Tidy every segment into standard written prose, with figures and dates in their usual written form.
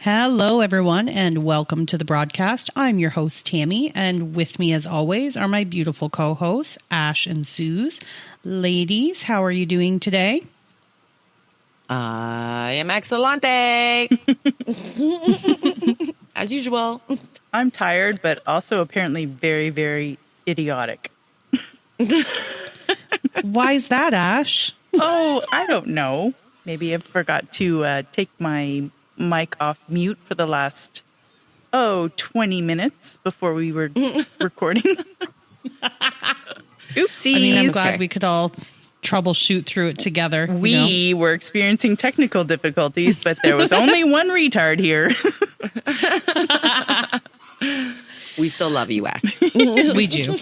Hello, everyone, and welcome to the broadcast. I'm your host, Tammy, and with me, as always, are my beautiful co-hosts, Ash and Suze. Ladies, how are you doing today? I am excelente, as usual. I'm tired, but also apparently very, very idiotic. Why is that, Ash? Oh, I don't know. Maybe I forgot to take my mic off mute for the last, 20 minutes before we were recording. Oopsies. I mean, I'm glad we could all troubleshoot through it together. We were experiencing technical difficulties, but there was only one retard here. We still love you, Ash. We do.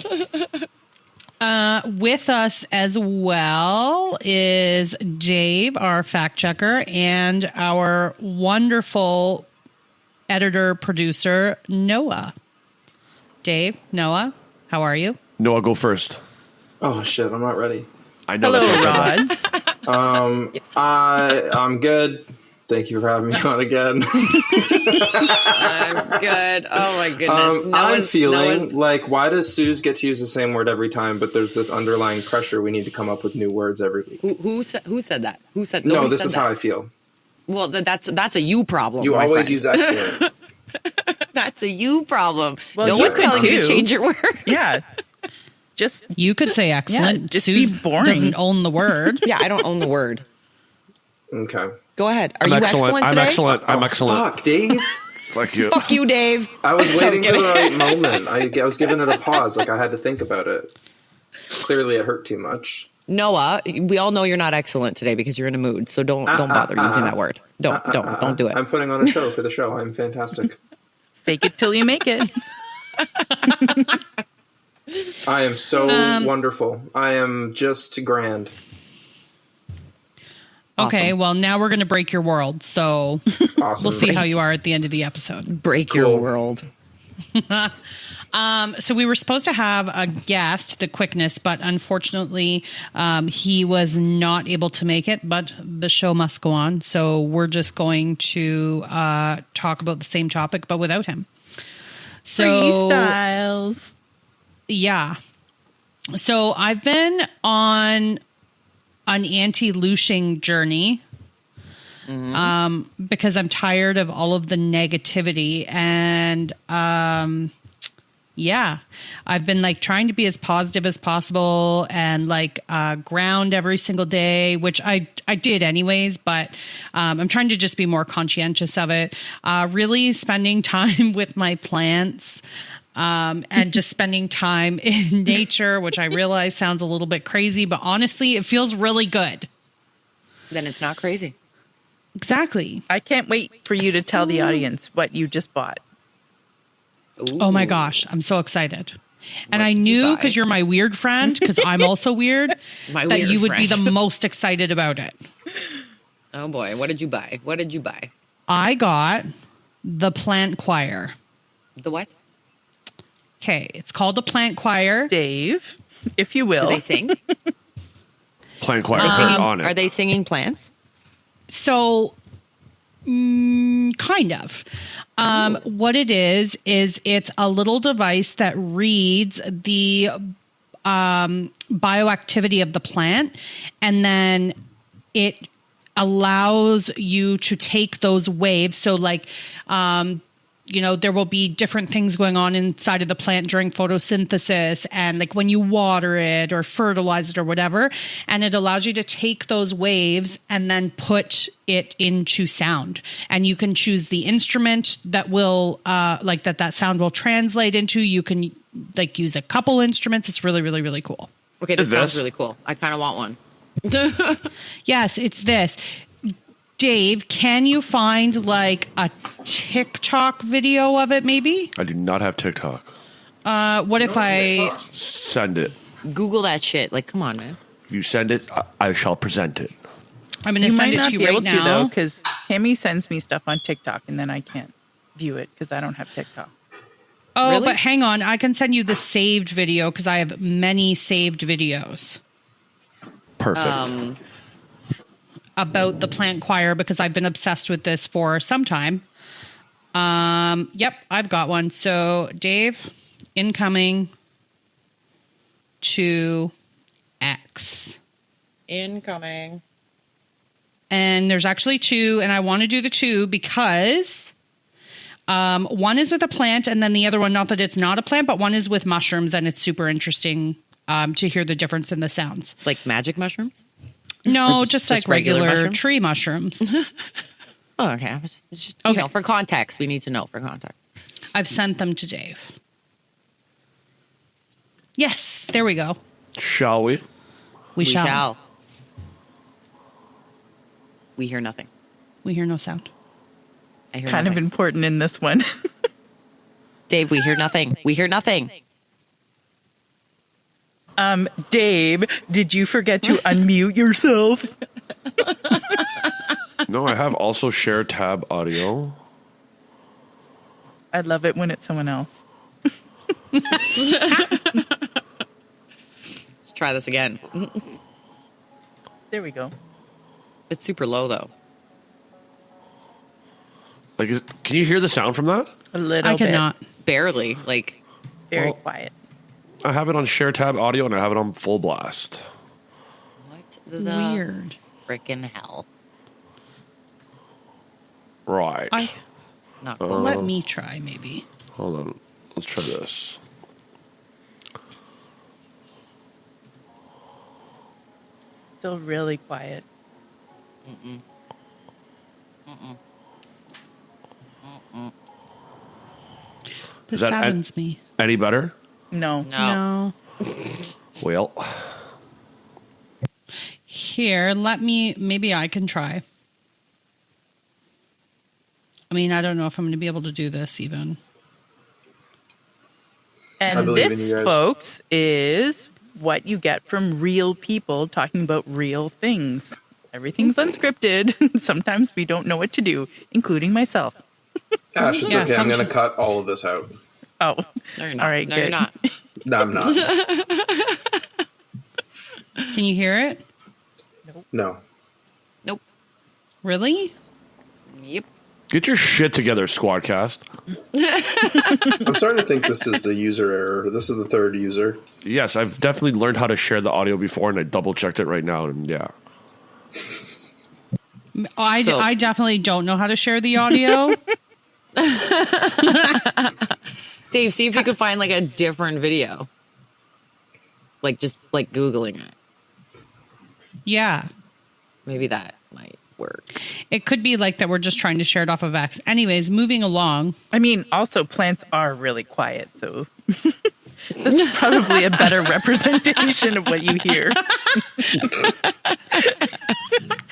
With us as well is Dave, our fact checker, and our wonderful editor producer, Noah. Dave, Noah, how are you? Noah, go first. Oh shit, I'm not ready. I know. Hello, Rods. I'm good. Thank you for having me on again. I'm good. Oh my goodness. I'm feeling like, why does Suze get to use the same word every time? But there's this underlying pressure. We need to come up with new words every week. Who said that? Who said? No, this said is that. how I feel. Well, that's a you problem. You my always friend. use excellent. That's a you problem. Well, no you one's could telling you to too. change your word. Yeah. Just, You could say excellent. just Suze be boring. doesn't own the word. Yeah, I don't own the word. Okay. Go ahead. Are I'm you excellent. excellent I'm today? excellent. I'm excellent. Fuck, Dave. Fuck you. Fuck you, Dave. I was waiting for the right moment. I was giving it a pause. Like I had to think about it. Clearly, it hurt too much. Noah, we all know you're not excellent today because you're in a mood. So don't bother using that word. Don't do it. I'm putting on a show for the show. I'm fantastic. fake it till you make it. I am so wonderful. I am just grand. Okay, Awesome. well, now we're going to break your world, so Awesome. we'll see how you are at the end of the episode. Break your Cool. world. So we were supposed to have a guest, the Quickness, but unfortunately, he was not able to make it, but the show must go on. So we're just going to talk about the same topic, but without him. So, Freestyles. yeah. So I've been on an anti-looshing journey because I'm tired of all of the negativity. And yeah, I've been like trying to be as positive as possible and like ground every single day, which I did anyways, but I'm trying to just be more conscientious of it. Really spending time with my plants. And just spending time in nature, which I realize sounds a little bit crazy, but honestly, it feels really good. Then it's not crazy. Exactly. I can't wait for you to tell the audience what you just bought. Oh my Ooh. gosh, I'm so excited. And What I did you knew buy? because you're my weird friend, because I'm also weird, My that weird you would be friend. the most excited about it. Oh boy, what did you buy? What did you buy? I got the plant choir. The what? Okay, it's called a plant choir. Dave, if you will. Do they sing? Plant choir. Singing- on it. Are they singing plants? So, kind of. What it is it's a little device that reads the bioactivity of the plant, and then it allows you to take those waves. So like, there will be different things going on inside of the plant during photosynthesis and like when you water it or fertilize it or whatever. And it allows you to take those waves and then put it into sound. And you can choose the instrument that will, that sound will translate into. You can like use a couple instruments. It's really, really, really cool. Okay, this Is sounds this? really cool. I kind of want one. Yes, it's this. Dave, can you find like a TikTok video of it maybe? I do not have TikTok. What if I... Send it. Google that shit. Like, come on, man. If you send it, I shall present it. I'm going to You send might it not to be you able right to, though, now. because Tammy sends me stuff on TikTok, and then I can't view it because I don't have TikTok. Oh, Really? but hang on. I can send you the saved video because I have many saved videos Perfect. about the plant choir because I've been obsessed with this for some time. Yep, I've got one. So, Dave, incoming to X. Incoming. And there's actually two, and I want to do the two because one is with a plant, and then the other one, not that it's not a plant, but one is with mushrooms, and it's super interesting to hear the difference in the sounds. Like magic mushrooms? No, just like regular mushrooms? tree mushrooms. Oh, okay. Just, Okay. You know, for context, we need to know for context. I've sent them to Dave. Yes, there we go. Shall we? We shall. We hear nothing. We hear no sound. I hear Kind of nothing. important in this one. Dave, we hear nothing. We hear nothing. Dave, did you forget to unmute yourself? No, I have also share tab audio. I love it when it's someone else. Let's try this again. There we go. It's super low, though. Like, can you hear the sound from that? A little I bit. cannot. Barely. Like, Very Well- quiet. I have it on share tab audio and I have it on full blast. what the Weird. frickin' hell? Right. Not cool. Let me try, maybe. Hold on. Let's try this. Still really quiet. This Is that saddens me. Any better? No. No. Well, Here, maybe I can try. I mean, I don't know if I'm going to be able to do this even. I And believe in this, you guys. folks, is what you get from real people talking about real things. Everything's unscripted. Sometimes we don't know what to do, including myself. Ash, it's Yeah, okay. I'm some- going to cut all of this out. Oh, No, you're not. all right, no, good. you're not. No, I'm not. Can you hear it? No. Nope. Really? Yep. get your shit together, Squadcast. I'm starting to think this is a user error. This is the third user. Yes, I've definitely learned how to share the audio before, and I double checked it right now, and yeah. So- I definitely don't know how to share the audio. Dave, see if you could find like a different video. Like just like Googling it. Yeah. Maybe that might work. It could be like that we're just trying to share it off of X. Anyways, moving along. I mean, also plants are really quiet, so that's probably a better representation of what you hear.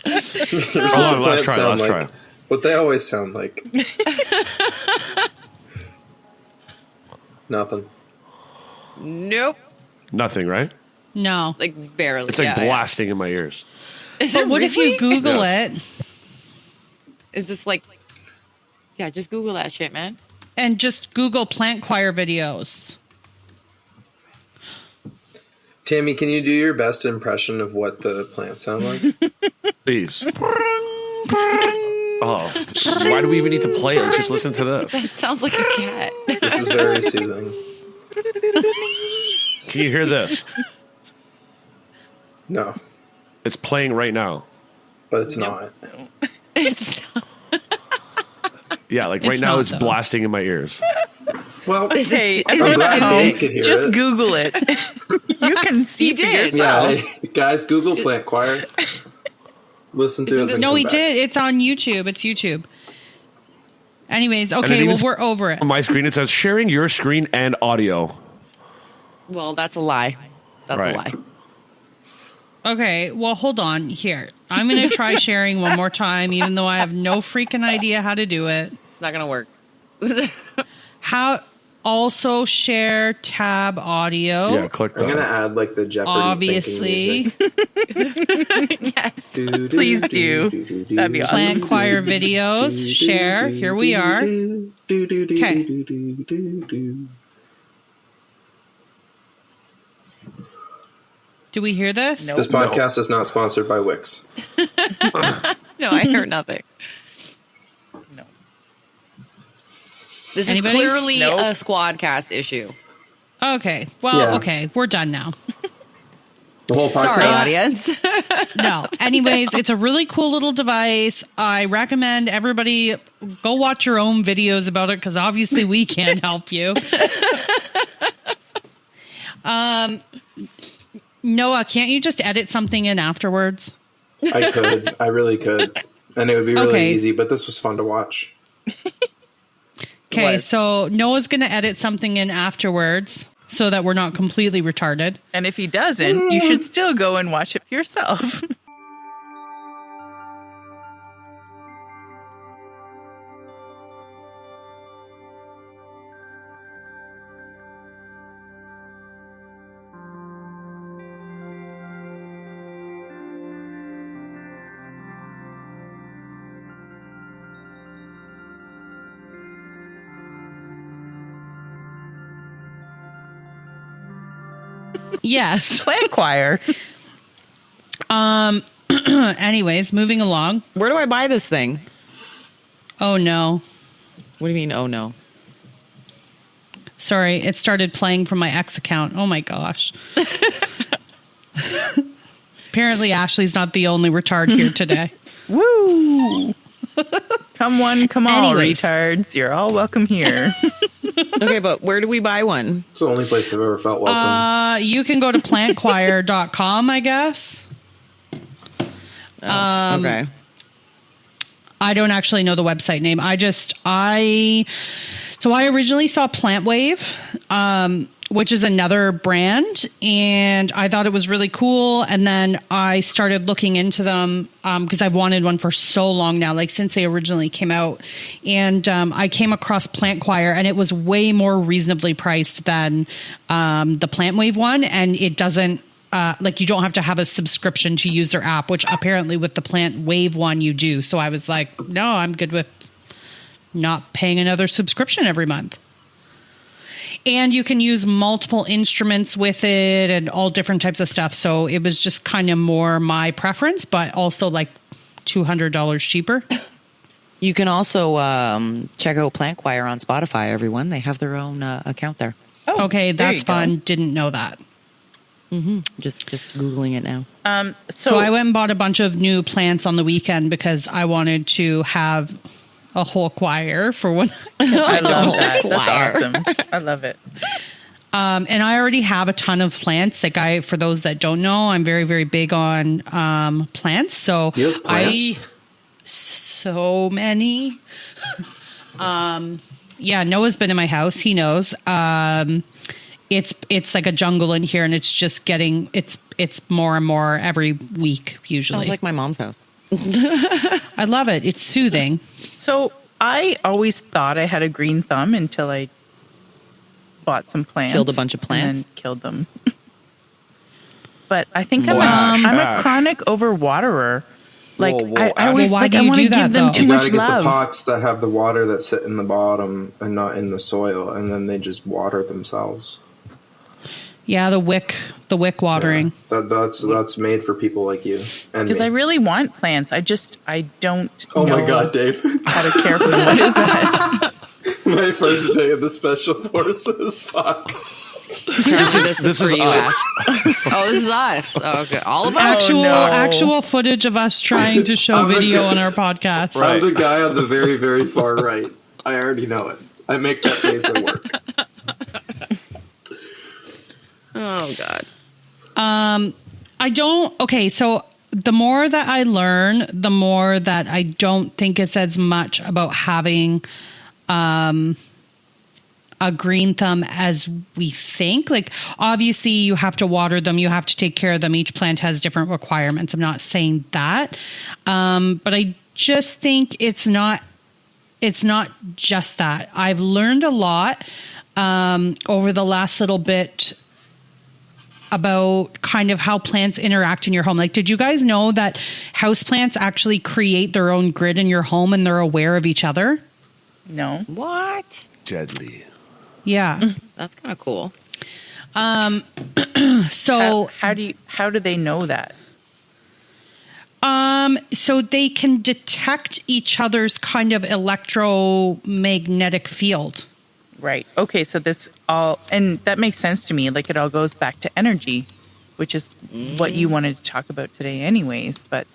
Here's Hold on, what let's plants try, sound let's like. try. What they always sound like. Nothing. Nope. Nothing, right? No. Like barely. It's like yeah, blasting in my ears. Yeah. Is But it what if really? you Google Yes. it Is this like? Yeah, just Google that shit, man. and just Google plant choir videos? Tammy, can you do your best impression of what the plants sound like? Please. Oh, why do we even need to play it? Let's just listen to this. That sounds like a cat. This is very soothing. Can you hear this? No, It's playing right now. but it's not. It's Yeah, like right It's now not, it's though. blasting in my ears. Well, Is it- Hey, is everyone it at soothing? home, You could hear just it. Google it. You can see You for did. yourself. yeah, hey, guys, Google plant choir. Listen to Isn't it. this- then No, come we back. did. It's on YouTube. It's YouTube. Anyways, okay, even well, s- we're over it. On my screen, it says sharing your screen and audio. Well, that's a lie. That's Right. a lie. Okay, well, hold on. Here. I'm going to try sharing one more time, even though I have no freaking idea how to do it. It's not gonna work. How also share tab audio. Yeah, click I'm gonna that. add like the Jeopardy Obviously. Yes. Please do. That'd be awesome. Plant choir videos. Share. Here we are. Okay. Do we hear this? Nope. This podcast is not sponsored by Wix. No, I heard nothing. No. This Anybody? is clearly Nope. a Squadcast issue. Okay. Well, Yeah. okay. We're done now. The whole podcast. Sorry, audience. No. Anyways, it's a really cool little device. I recommend everybody go watch your own videos about it because obviously we can't help you. Noah, can't you just edit something in afterwards? I could. I really could. And it would be really Okay. easy, but this was fun to watch. Okay, Was. so Noah's going to edit something in afterwards so that we're not completely retarded. And if he doesn't, you should still go and watch it for yourself. Yes. Plant choir. Anyways, moving along. Where do I buy this thing? Oh, no. What do you mean, oh no? Sorry, it started playing from my ex account. Oh, my gosh. Apparently, Ashley's not the only retard here today. Woo! Come one, come all, Anyways. retards. You're all welcome here. Okay, but where do we buy one? It's the only place I've ever felt welcome. You can go to plantchoir.com, I guess. Okay. I don't actually know the website name. So I originally saw Plant Wave, which is another brand, and I thought it was really cool. And then I started looking into them because I've wanted one for so long now, like since they originally came out. And I came across Plant Choir, and it was way more reasonably priced than the Plant Wave one, and it doesn't. Like you don't have to have a subscription to use their app, which apparently with the Plant Wave one you do. So I was like, no, I'm good with not paying another subscription every month. And you can use multiple instruments with it and all different types of stuff. So it was just kind of more my preference, but also like $200 cheaper. You can also check out Plant Choir on Spotify, everyone. They have their own account there. Oh, Okay, there that's you go. fun. Didn't know that. Just Googling it now. So I went and bought a bunch of new plants on the weekend because I wanted to have a whole choir for when I love that. choir. That's awesome. I love it. and I already have a ton of plants. Like for those that don't know, I'm very, very big on plants. So You have plants? so many. Yeah, Noah's been in my house. He knows. It's like a jungle in here, and it's just getting it's more and more every week usually. Sounds like my mom's house. I love it. It's soothing. So I always thought I had a green thumb until I bought some plants. Killed a bunch of plants? And then killed them. But I think I'm Ash. a chronic overwaterer. Like Whoa, I always Well, why like do I you want do to that, give them though? too You much gotta get love. the pots that have the water that sit in the bottom and not in the soil, and then they just water themselves. Yeah, the wick watering. That's made for people like you and Because me. I really want plants. I don't Oh know my god, Dave! how to care for them. What is that? My first day of the special forces. Fuck. This is for is you, us. Ash. Oh, this is us. Oh, okay. All of us? Actual footage of us trying to show I'm the video guy- on our podcast. I'm the guy on the very, very far right. I already know it. I make that face at work. Oh, God. So the more that I learn, the more that I don't think it's as much about having a green thumb as we think. Like, obviously you have to water them, you have to take care of them. Each plant has different requirements. I'm not saying that. But I just think it's not just that. I've learned a lot over the last little bit about kind of how plants interact in your home. Like, did you guys know that houseplants actually create their own grid in your home and they're aware of each other? No. What? Deadly. Yeah. That's kind of cool. So How do they know that? So they can detect each other's kind of electromagnetic field. Right. Okay. So this all, and that makes sense to me. Like it all goes back to energy, which is what you wanted to talk about today, anyways. But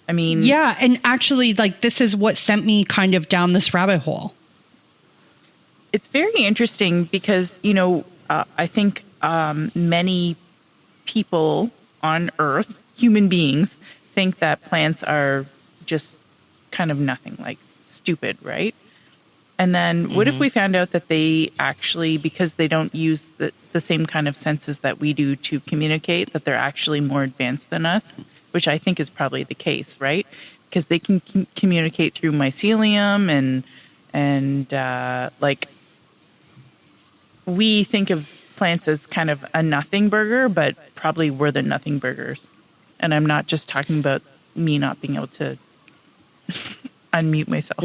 I mean, Yeah, and actually, like, this is what sent me kind of down this rabbit hole. it's very interesting because, I think many people on Earth, human beings, think that plants are just kind of nothing, like stupid, right? And then what if we found out that they actually, because they don't use the same kind of senses that we do to communicate, that they're actually more advanced than us, which I think is probably the case, right? Because they can communicate through mycelium and like we think of plants as kind of a nothing burger, but probably we're the nothing burgers. And I'm not just talking about me not being able to unmute myself.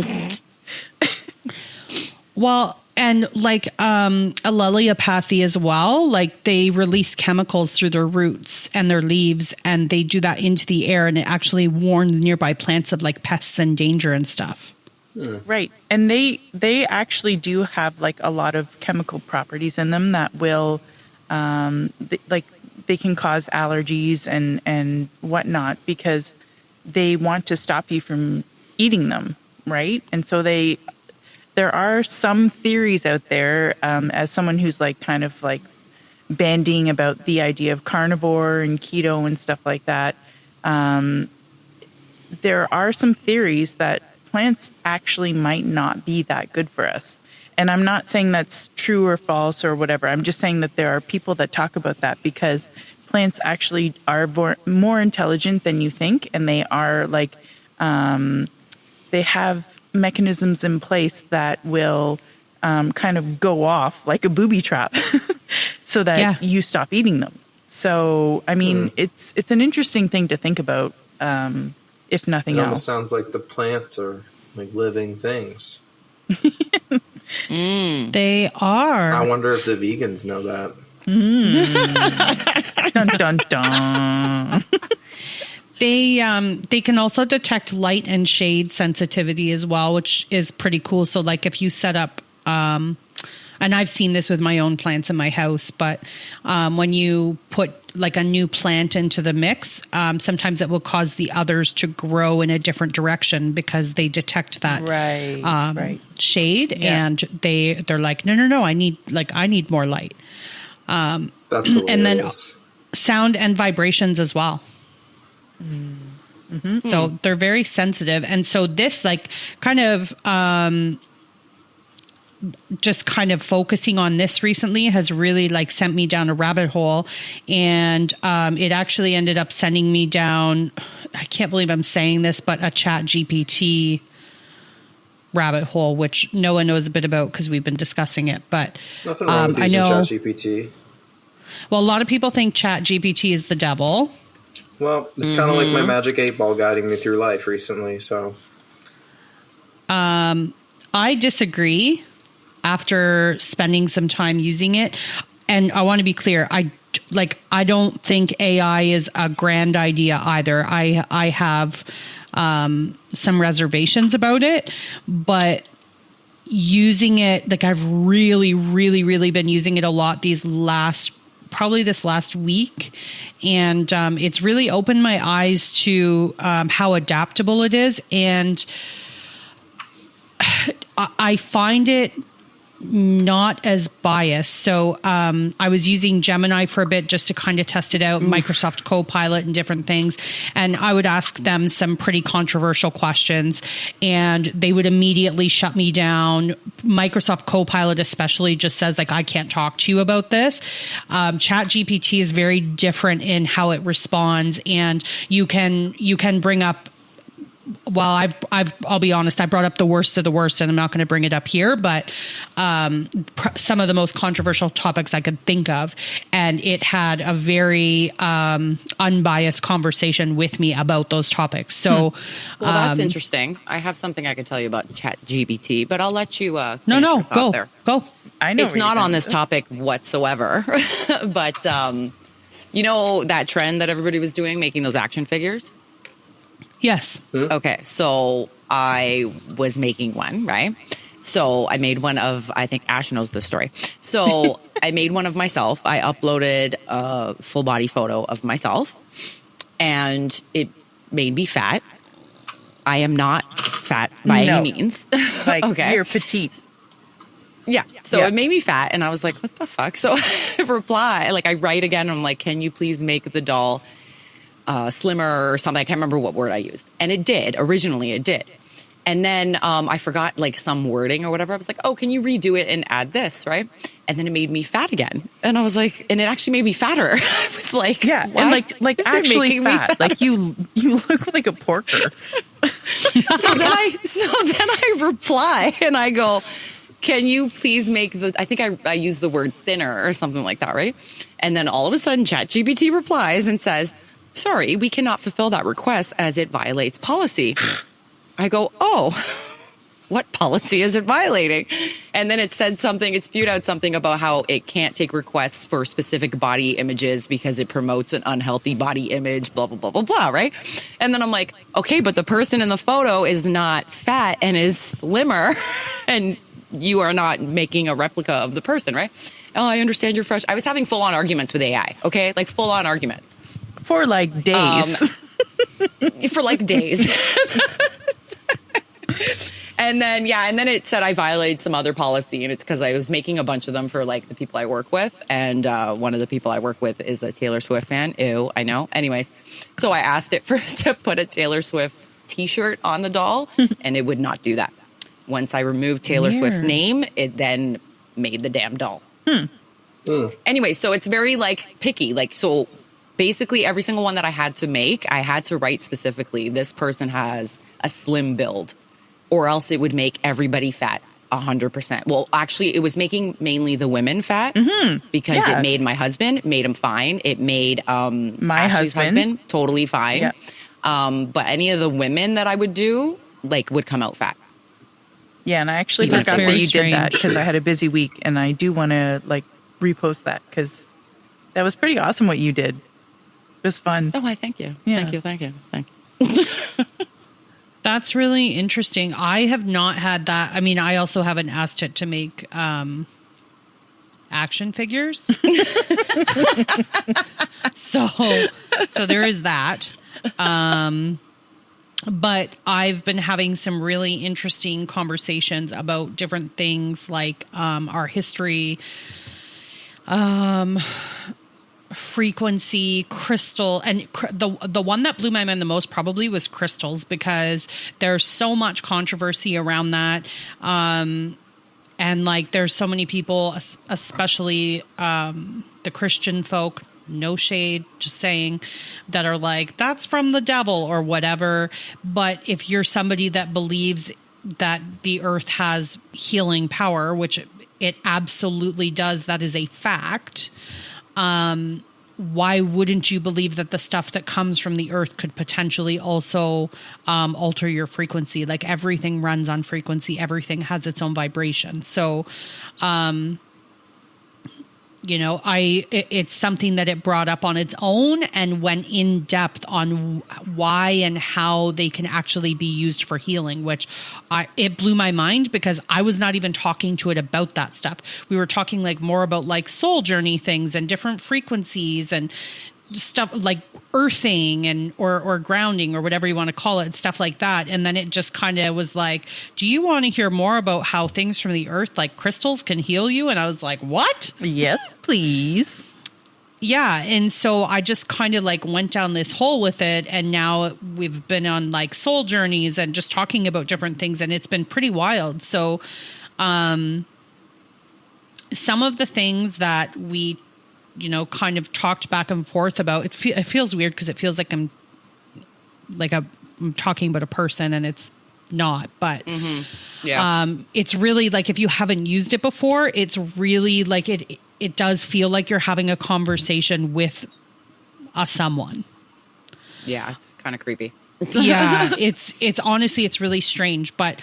Well, and like allelopathy as well, like they release chemicals through their roots and their leaves, and they do that into the air, and it actually warns nearby plants of like pests and danger and stuff. Right. And they actually do have like a lot of chemical properties in them that will they can cause allergies and whatnot because they want to stop you from eating them, right? And so there are some theories out there, as someone who's like kind of like bandying about the idea of carnivore and keto and stuff like that. There are some theories that plants actually might not be that good for us. And I'm not saying that's true or false or whatever. I'm just saying that there are people that talk about that because plants actually are more intelligent than you think. And they are like, they have mechanisms in place that will kind of go off like a booby trap so that you stop eating them. So, I mean, it's an interesting thing to think about, if nothing It else. almost sounds like the plants are like living things. They are. I wonder if the vegans know that. Dun, dun, dun. They can also detect light and shade sensitivity as well, which is pretty cool. So like if you set up, and I've seen this with my own plants in my house, but when you put like a new plant into the mix, sometimes it will cause the others to grow in a different direction because they detect that shade, and they're like, no, I need more light. That's the way and it then is. sound and vibrations as well. So they're very sensitive. And so this like kind of, just kind of focusing on this recently has really like sent me down a rabbit hole. And, it actually ended up sending me down, I can't believe I'm saying this, but a Chat GPT rabbit hole, which Noah knows a bit about because we've been discussing it. But Nothing wrong with using ChatGPT. Well, a lot of people think Chat GPT is the devil. Well, it's kind of like my magic 8-ball guiding me through life recently. So, I disagree after spending some time using it. And I want to be clear. I don't think AI is a grand idea either. I have some reservations about it, but using it, like I've really, really, really been using it a lot this last week. And it's really opened my eyes to how adaptable it is. And I find it not as biased. So I was using Gemini for a bit just to kind of test it out, Microsoft Copilot and different things. And I would ask them some pretty controversial questions and they would immediately shut me down. Microsoft Copilot especially just says like, I can't talk to you about this. Chat GPT is very different in how it responds, and you can bring up, well, I'll be honest, I brought up the worst of the worst, and I'm not going to bring it up here, but some of the most controversial topics I could think of. And it had a very unbiased conversation with me about those topics. So, well, that's interesting. I have something I could tell you about ChatGPT, but I'll let you. No, go. Go. I know it's not on this topic whatsoever, but you know that trend that everybody was doing, making those action figures. Yes. Okay, so I was making one, right? So I made one of, I think Ash knows this story. So I made one of myself. I uploaded a full body photo of myself and it made me fat. I am not fat by No. any means. Like, okay. you're petite. Yeah. So Yeah. it made me fat and I was like, what the fuck? So I reply, like I write again. I'm like, can you please make the doll slimmer or something? I can't remember what word I used. And it did. Originally it did. And then I forgot like some wording or whatever. I was like, oh, can you redo it and add this, right? And then it made me fat again. And I was like, and it actually made me fatter. I was like, Yeah, what? and like Is it actually making me fat. Like you look like a porker. So then I reply and I go, can you please make I think I use the word thinner or something like that, right? And then all of a sudden ChatGPT replies and says, sorry, we cannot fulfill that request as it violates policy. I go, oh, what policy is it violating? And then it said something, it spewed out something about how it can't take requests for specific body images because it promotes an unhealthy body image, blah, blah, blah, blah, blah, right? And then I'm like, okay, but the person in the photo is not fat and is slimmer and you are not making a replica of the person, right? Oh, I understand you're fresh. I was having full on arguments with AI, okay? Like full on arguments. For like days. For like days. And then it said I violated some other policy, and it's because I was making a bunch of them for like the people I work with, and one of the people I work with is a Taylor Swift fan. Ew, I know. Anyways, so I asked it to put a Taylor Swift T-shirt on the doll, and it would not do that. Once I removed Taylor Swift's name, it then made the damn doll. Anyway, so it's very like picky. Like, so basically every single one that I had to make, I had to write specifically, this person has a slim build, or else it would make everybody fat 100%. Well, actually, it was making mainly the women fat because it made my husband, made him fine. It made my Ashley's husband totally fine. Yeah. But any of the women that I would do, like, would come out fat. Yeah, and I actually That's forgot that very you did that strange. because I had a busy week, and I do want to like repost that because that was pretty awesome what you did. It was fun. Oh, I thank you. Yeah. Thank you. That's really interesting. I have not had that. I mean, I also haven't asked it to make action figures. So there is that. But I've been having some really interesting conversations about different things like our history, frequency, crystal, and the one that blew my mind the most probably was crystals, because there's so much controversy around that. And like there's so many people, especially the Christian folk, no shade, just saying, that are like, that's from the devil or whatever. But if you're somebody that believes that the earth has healing power, which it absolutely does, that is a fact. Why wouldn't you believe that the stuff that comes from the earth could potentially also alter your frequency? Like everything runs on frequency. Everything has its own vibration. So, it's something that it brought up on its own and went in depth on why and how they can actually be used for healing, which it blew my mind because I was not even talking to it about that stuff. We were talking like more about like soul journey things and different frequencies and stuff like earthing and or grounding or whatever you want to call it, stuff like that. And then it just kind of was like, do you want to hear more about how things from the earth like crystals can heal you? And I was like, what? Yes, please. Yeah. And so I just kind of like went down this hole with it. And now we've been on like soul journeys and just talking about different things. And it's been pretty wild. So some of the things that we kind of talked back and forth about, it feels weird because it feels like I'm talking about a person and it's not, but it's really like, if you haven't used it before, it's really like it does feel like you're having a conversation with someone. Yeah, it's kind of creepy. Yeah, it's honestly, it's really strange. But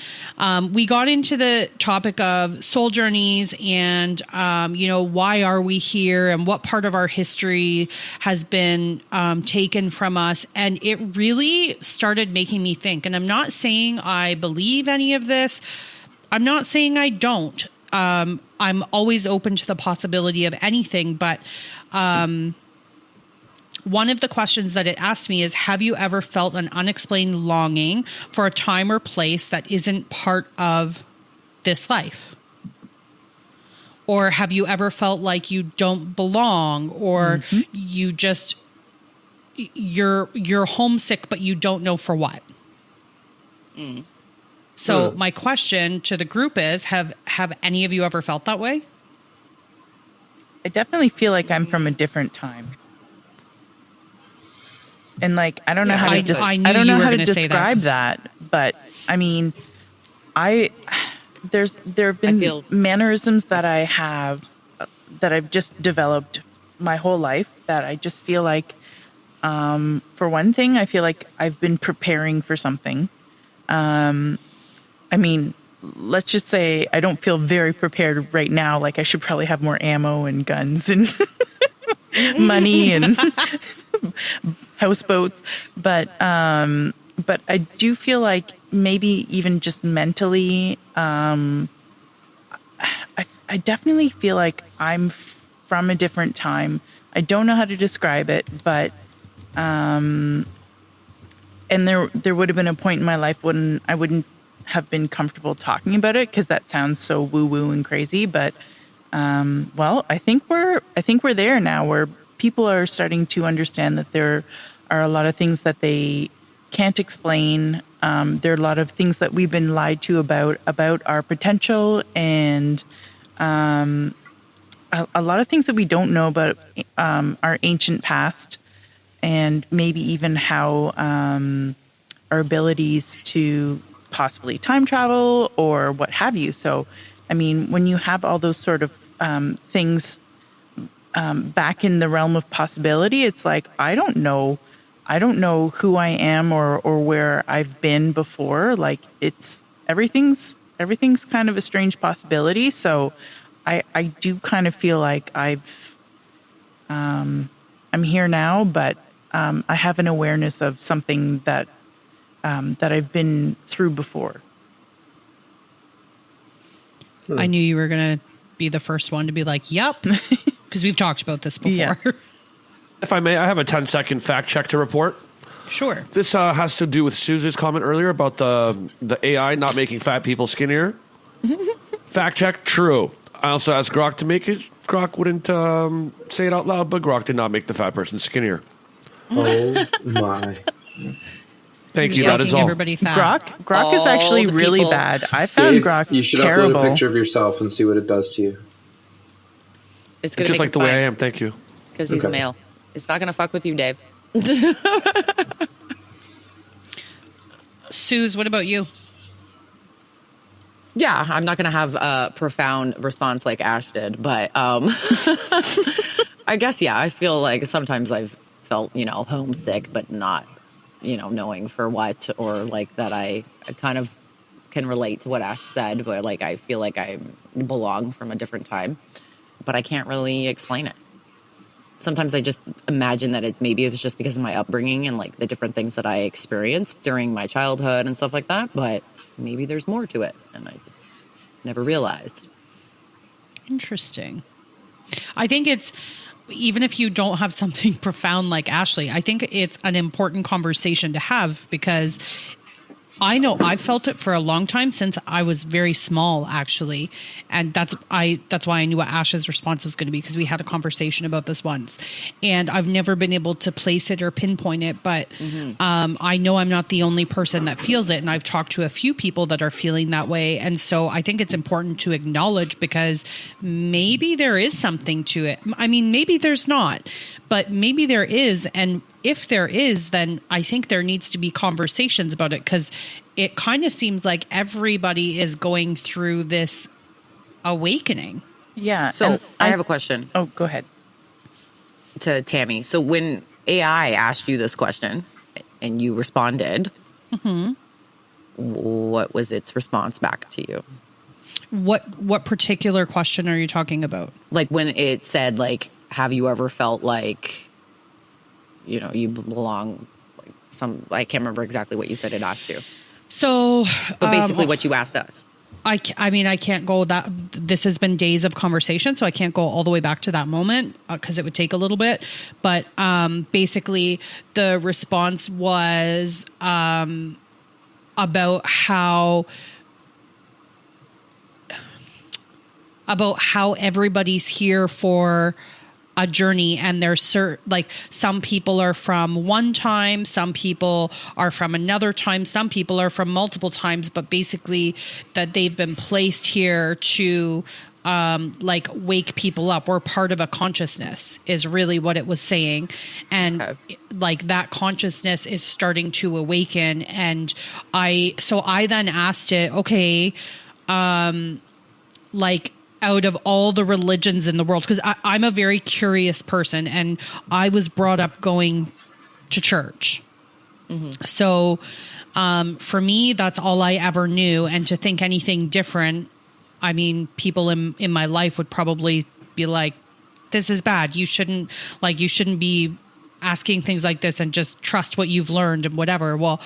we got into the topic of soul journeys and, why are we here and what part of our history has been taken from us. And it really started making me think. And I'm not saying I believe any of this. I'm not saying I don't. I'm always open to the possibility of anything. But one of the questions that it asked me is, have you ever felt an unexplained longing for a time or place that isn't part of this life? Or have you ever felt like you don't belong, or you just, you're homesick, but you don't know for what? So my question to the group is, have any of you ever felt that way? I definitely feel like I'm from a different time. And like, I don't know how to describe that, but I mean, there have been mannerisms that I have, that I've just developed my whole life, that I just feel like, for one thing, I feel like I've been preparing for something. I mean, let's just say I don't feel very prepared right now. Like I should probably have more ammo and guns and money and houseboats, but I do feel like maybe even just mentally, I definitely feel like I'm from a different time. I don't know how to describe it, but and there would have been a point in my life when I wouldn't have been comfortable talking about it because that sounds so woo woo and crazy. But I think we're there now, where people are starting to understand that there are a lot of things that they can't explain. There are a lot of things that we've been lied to about our potential, and a lot of things that we don't know about our ancient past, and maybe even how our abilities to possibly time travel or what have you. So, I mean, when you have all those sort of things back in the realm of possibility, it's like, I don't know who I am or where I've been before. Like everything's kind of a strange possibility. So I do kind of feel like I'm here now, but I have an awareness of something that I've been through before. I knew you were going to be the first one to be like, yep, because we've talked about this before. Yeah. If I may, I have a 10-second fact check to report. Sure. This has to do with Suze's comment earlier about the AI not making fat people skinnier. Fact check, true. I also asked Grok to make it. Grok wouldn't say it out loud, but Grok did not make the fat person skinnier. Oh my. Thank you, Making that is all. everybody fat. Grok is actually really bad. I found Dave, Grok you should terrible. upload a picture of yourself and see what it does to you. It's gonna Just make like the way I am, thank you. because he's a male. It's not gonna fuck with you, Dave. Suze, what about you? Yeah, I'm not gonna have a profound response like Ash did, but I guess I feel like sometimes I've felt homesick, but not knowing for what, or like that I kind of can relate to what Ash said, but like I feel like I belong from a different time, but I can't really explain it. Sometimes I just imagine that maybe it was just because of my upbringing and like the different things that I experienced during my childhood and stuff like that, but maybe there's more to it and I just never realized. Interesting. I think it's, even if you don't have something profound like Ashley, I think it's an important conversation to have, because I know I've felt it for a long time, since I was very small, actually. And that's why I knew what Ash's response was going to be, because we had a conversation about this once. And I've never been able to place it or pinpoint it, but I know I'm not the only person that feels it. And I've talked to a few people that are feeling that way. And so I think it's important to acknowledge, because maybe there is something to it. I mean, maybe there's not, but maybe there is. And if there is, then I think there needs to be conversations about it, because it kind of seems like everybody is going through this awakening. Yeah. So I have a question. Oh, go ahead. To Tammy. So when AI asked you this question and you responded, what was its response back to you? What particular question are you talking about? Like when it said, like, have you ever felt like, you know, you belong, like I can't remember exactly what you said it asked you. So, But basically what you asked us. I mean, I can't go that. This has been days of conversation, so I can't go all the way back to that moment because it would take a little bit. But basically, the response was about how everybody's here for a journey, and there's like some people are from one time, some people are from another time, some people are from multiple times, but basically that they've been placed here to like wake people up. We're part of a consciousness is really what it was saying. And like that consciousness is starting to awaken. And I then asked it, okay, like, out of all the religions in the world, because I'm a very curious person and I was brought up going to church. So for me, that's all I ever knew. And to think anything different, I mean, people in my life would probably be like, this is bad. You shouldn't be asking things like this and just trust what you've learned and whatever. Well,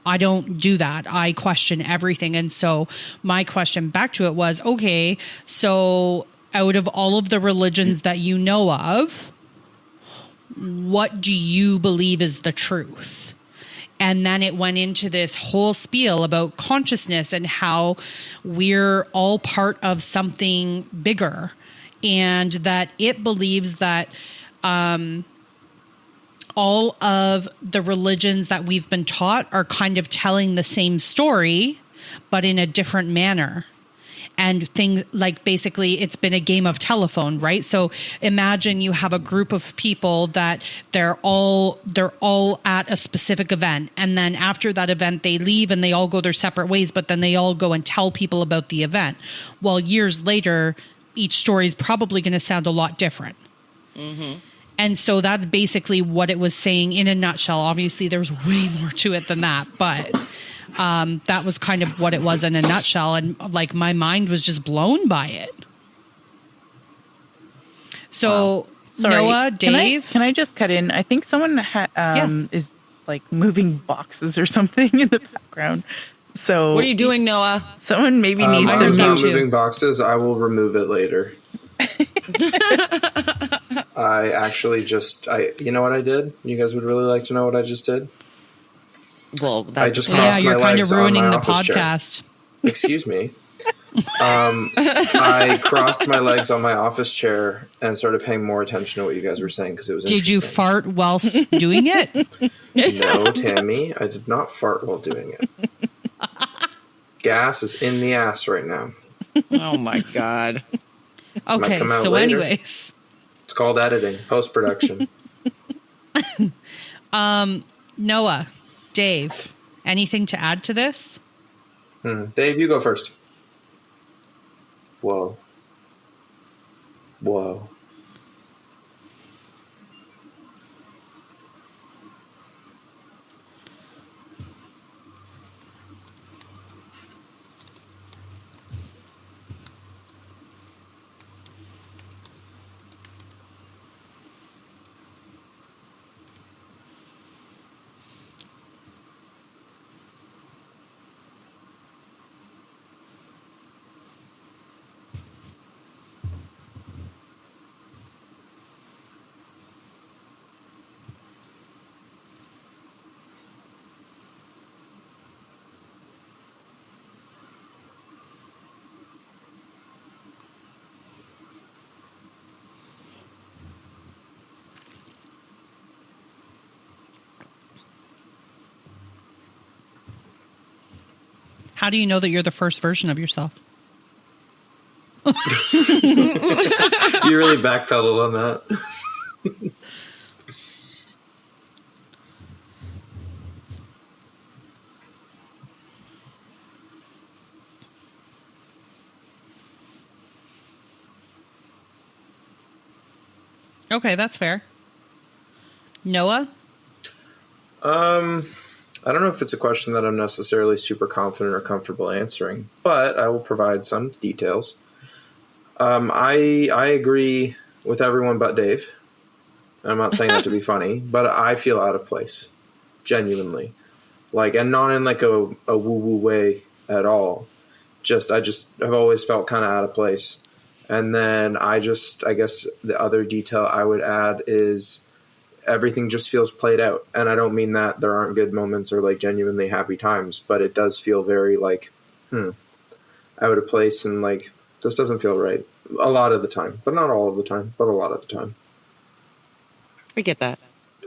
I don't do that. I question everything. And so my question back to it was, okay, so out of all of the religions that you know of, what do you believe is the truth? And then it went into this whole spiel about consciousness and how we're all part of something bigger, and that it believes that all of the religions that we've been taught are kind of telling the same story, but in a different manner. And things like, basically it's been a game of telephone, right? So imagine you have a group of people that they're all at a specific event. And then after that event, they leave and they all go their separate ways, but then they all go and tell people about the event. Well, years later, each story is probably going to sound a lot different. And so that's basically what it was saying in a nutshell. Obviously, there's way more to it than that, but that was kind of what it was in a nutshell. And like my mind was just blown by it. So, Sorry, Noah, Dave, can I just cut in? I think someone is like moving boxes or something in the background. So What are you doing, Noah? Someone maybe needs I to was not mute. moving boxes. I will remove it later. I actually you know what I did? You guys would really like to know what I just did? Well, I just crossed yeah, my you're kind of legs on ruining my the office chair. podcast. Excuse me. I crossed my legs on my office chair and started paying more attention to what you guys were saying because it was Did interesting. you fart whilst doing it? No, Tammy, I did not fart while doing it. Gas is in the ass right now. Oh my God. Okay, come out so later. anyways. It's called editing, post-production. Noah, Dave, anything to add to this? Dave, you go first. Whoa. How do you know that you're the first version of yourself? You really backpedaled on that. Okay, that's fair. Noah? I don't know if it's a question that I'm necessarily super confident or comfortable answering, but I will provide some details. I agree with everyone but Dave. I'm not saying that to be funny, but I feel out of place, genuinely, like, and not in like a woo woo way at all. I just have always felt kind of out of place. And then I guess the other detail I would add is everything just feels played out. And I don't mean that there aren't good moments or like genuinely happy times, but it does feel very like, out of place and like, this doesn't feel right a lot of the time, but not all of the time, but a lot of the time. I get that.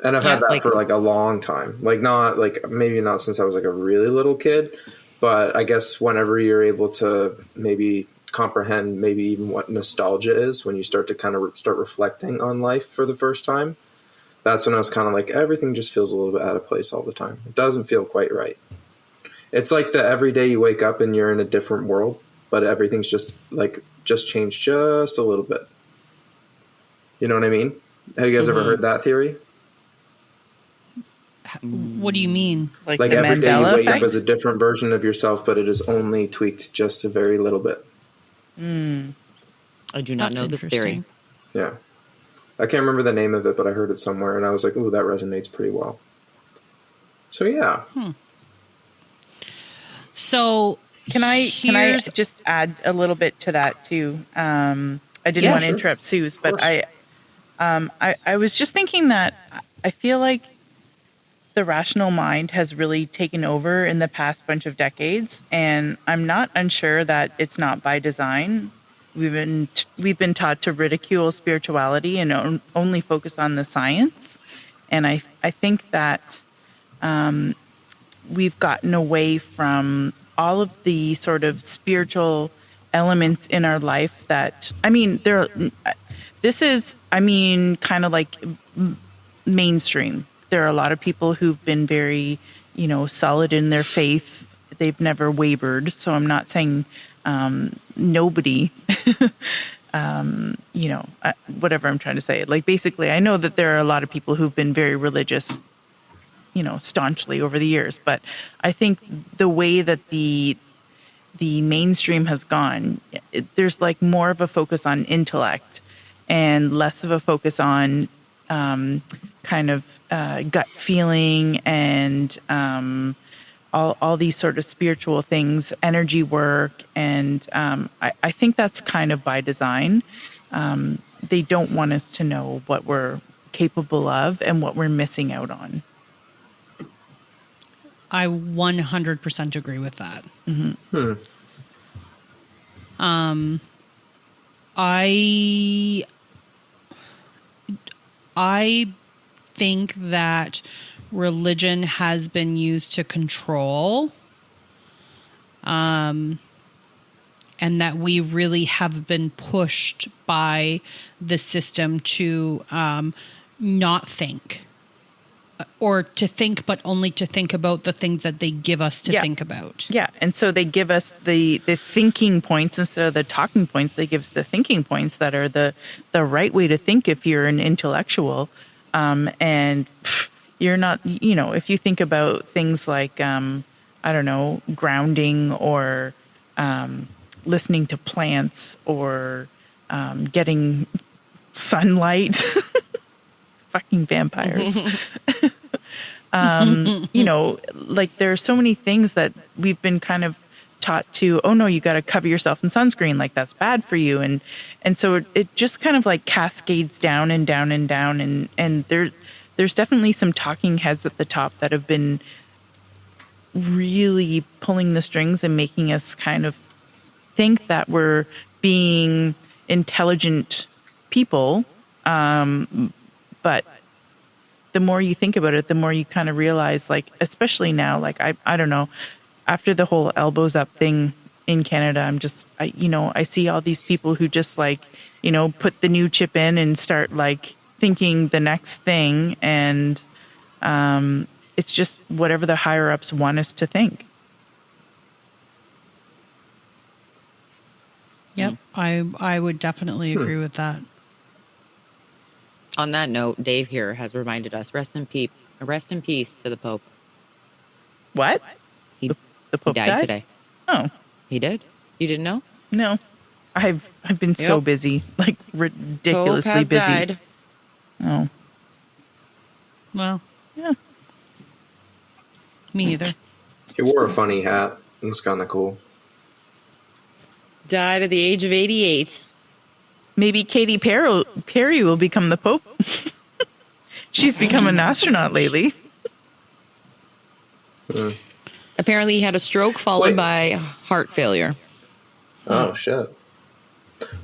And I've Yeah, had that like- for like a long time, like not like maybe not since I was like a really little kid, but I guess whenever you're able to maybe comprehend maybe even what nostalgia is, when you start to kind of start reflecting on life for the first time, that's when I was kind of like, everything just feels a little bit out of place all the time. It doesn't feel quite right. It's like the every day you wake up and you're in a different world, but everything's just changed just a little bit. You know what I mean? Have you guys ever heard that theory? What do you mean? Like Like the every day you Mandela wake up effect. as a different version of yourself, but it is only tweaked just a very little bit. I do not That's know this theory. interesting. Yeah. I can't remember the name of it, but I heard it somewhere and I was like, ooh, that resonates pretty well. So yeah. So Can I here's- just add a little bit to that too? I didn't Yeah, want to sure. interrupt Sue's, but course. I was just thinking that I feel like the rational mind has really taken over in the past bunch of decades, and I'm not unsure that it's not by design. We've been taught to ridicule spirituality and only focus on the science, and I think that we've gotten away from all of the sort of spiritual elements in our life that, I mean, this is, I mean, kind of like mainstream. There are a lot of people who've been very, solid in their faith. They've never wavered. So I'm not saying nobody, whatever I'm trying to say. Like, basically, I know that there are a lot of people who've been very religious, staunchly over the years. But I think the way that the mainstream has gone, there's like more of a focus on intellect and less of a focus on kind of gut feeling and all these sort of spiritual things, energy work. And I think that's kind of by design. They don't want us to know what we're capable of and what we're missing out on. I 100% agree with that. I think that religion has been used to control, and that we really have been pushed by the system to not think, or to think, but only to think about the things that they give us to think about. Yeah, and so they give us the thinking points instead of the talking points. They give us the thinking points that are the right way to think if you're an intellectual. And you're not, if you think about things like, I don't know, grounding or listening to plants or getting sunlight, fucking vampires. Like there are so many things that we've been kind of taught to, oh no, you got to cover yourself in sunscreen, like that's bad for you. And so it just kind of like cascades down and down and down. And there's definitely some talking heads at the top that have been really pulling the strings and making us kind of think that we're being intelligent people. But the more you think about it, the more you kind of realize, like, especially now, like, I don't know, after the whole elbows up thing in Canada, I'm just, I see all these people who just like, put the new chip in and start like thinking the next thing. And it's just whatever the higher ups want us to think. Yep. I would definitely agree with that. On that note, Dave here has reminded us, rest in Rest in peace to the Pope. What? He, The he Pope died died today. Oh, He did? You didn't know? no. I've been so Yep. busy, like Pope ridiculously has busy. died. Oh, Well, yeah. me either. He wore a funny hat. It was kind of cool. Died at the age of 88. Maybe Katy Perry will become the Pope. She's become an astronaut lately. Apparently, he had a stroke followed Wait. by heart failure. Oh shit.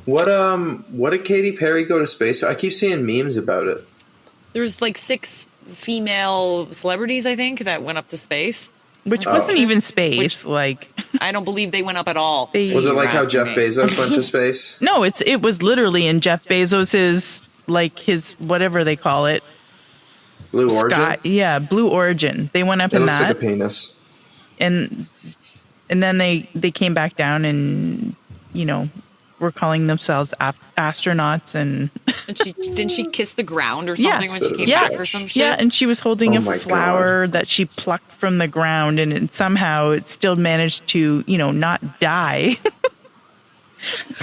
What did Katy Perry go to space for? I keep seeing memes about it. There's like 6 female celebrities, I think, that went up to space. Which wasn't even space. Like, I don't believe they went up at all. Was it like how Asking Jeff me. Bezos went to space? no, it was literally in Jeff Bezos's, like, his whatever they call it, Blue Origin? sky. Yeah, Blue Origin. They went up It in looks that, like a penis. and then they came back down and were calling themselves astronauts and And didn't she kiss the ground or Yeah. something when she came Yeah. back or some shit? yeah, and she was holding Oh a my flower that she plucked from the ground, and somehow it still managed to not die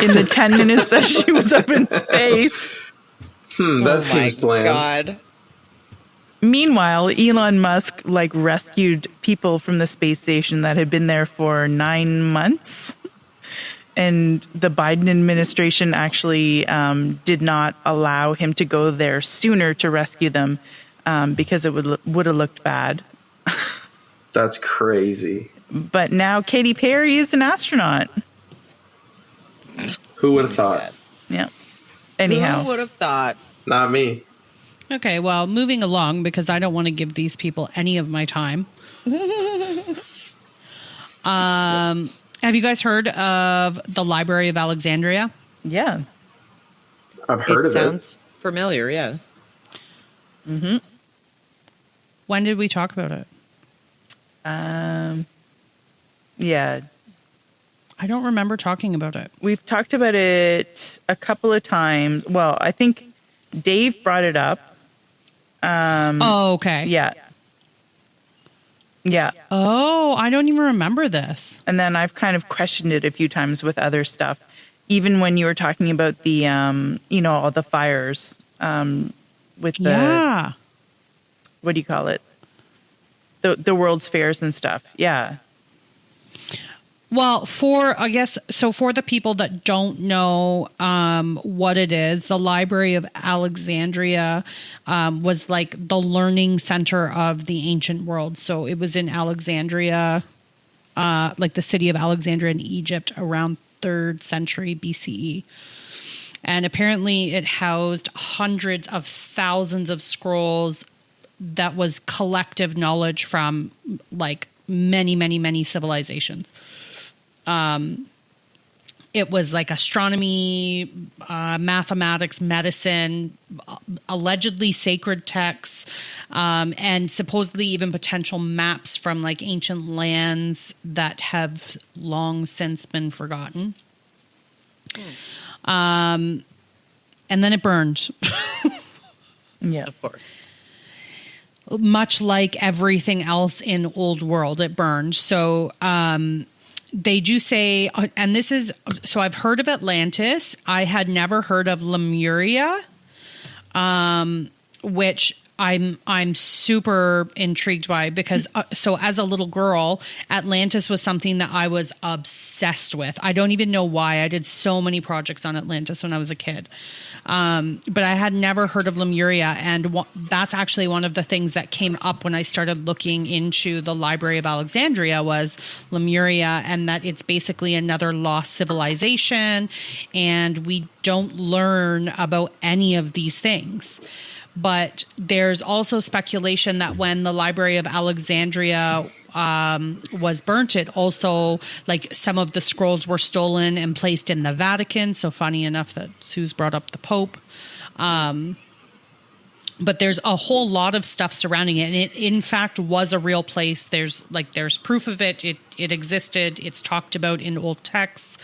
in the 10 minutes that she was up in space. That seems bland. God. Meanwhile, Elon Musk rescued people from the space station that had been there for 9 months. And the Biden administration actually did not allow him to go there sooner to rescue them because it would have looked bad. That's crazy. But now Katy Perry is an astronaut. Who would have thought? Yeah. Who Anyhow, would have thought? Not me. Okay, well, moving along because I don't want to give these people any of my time. Have you guys heard of the Library of Alexandria? yeah. I've heard It of sounds familiar, yes. When did we talk about it? Yeah. I don't remember talking about it. We've talked about it a couple of times. Well, I think Dave brought it up. Oh, okay. Yeah. Yeah. Oh, I don't even remember this. And then I've kind of questioned it a few times with other stuff. Even when you were talking about the, all the fires with the, Yeah. what do you call it? The World's Fairs and stuff. Yeah. Well, for the people that don't know what it is, the Library of Alexandria was like the learning center of the ancient world. So it was in Alexandria, like the city of Alexandria in Egypt around 3rd century BCE. And apparently it housed hundreds of thousands of scrolls that was collective knowledge from like many, many, many civilizations. It was like astronomy, mathematics, medicine, allegedly sacred texts, and supposedly even potential maps from like ancient lands that have long since been forgotten. And then it burned. Yeah. Of course. Much like everything else in Old World, it burned. So, they do say, and this is, so I've heard of Atlantis. I had never heard of Lemuria, which I'm super intrigued by because so as a little girl, Atlantis was something that I was obsessed with. I don't even know why. I did so many projects on Atlantis when I was a kid. But I had never heard of Lemuria, and that's actually one of the things that came up when I started looking into the Library of Alexandria was Lemuria, and that it's basically another lost civilization, and we don't learn about any of these things. But there's also speculation that when the Library of Alexandria was burnt, it also, like, some of the scrolls were stolen and placed in the Vatican. So funny enough that Sue's brought up the Pope. But there's a whole lot of stuff surrounding it. And it, in fact, was a real place. There's proof of it. It existed. It's talked about in old texts.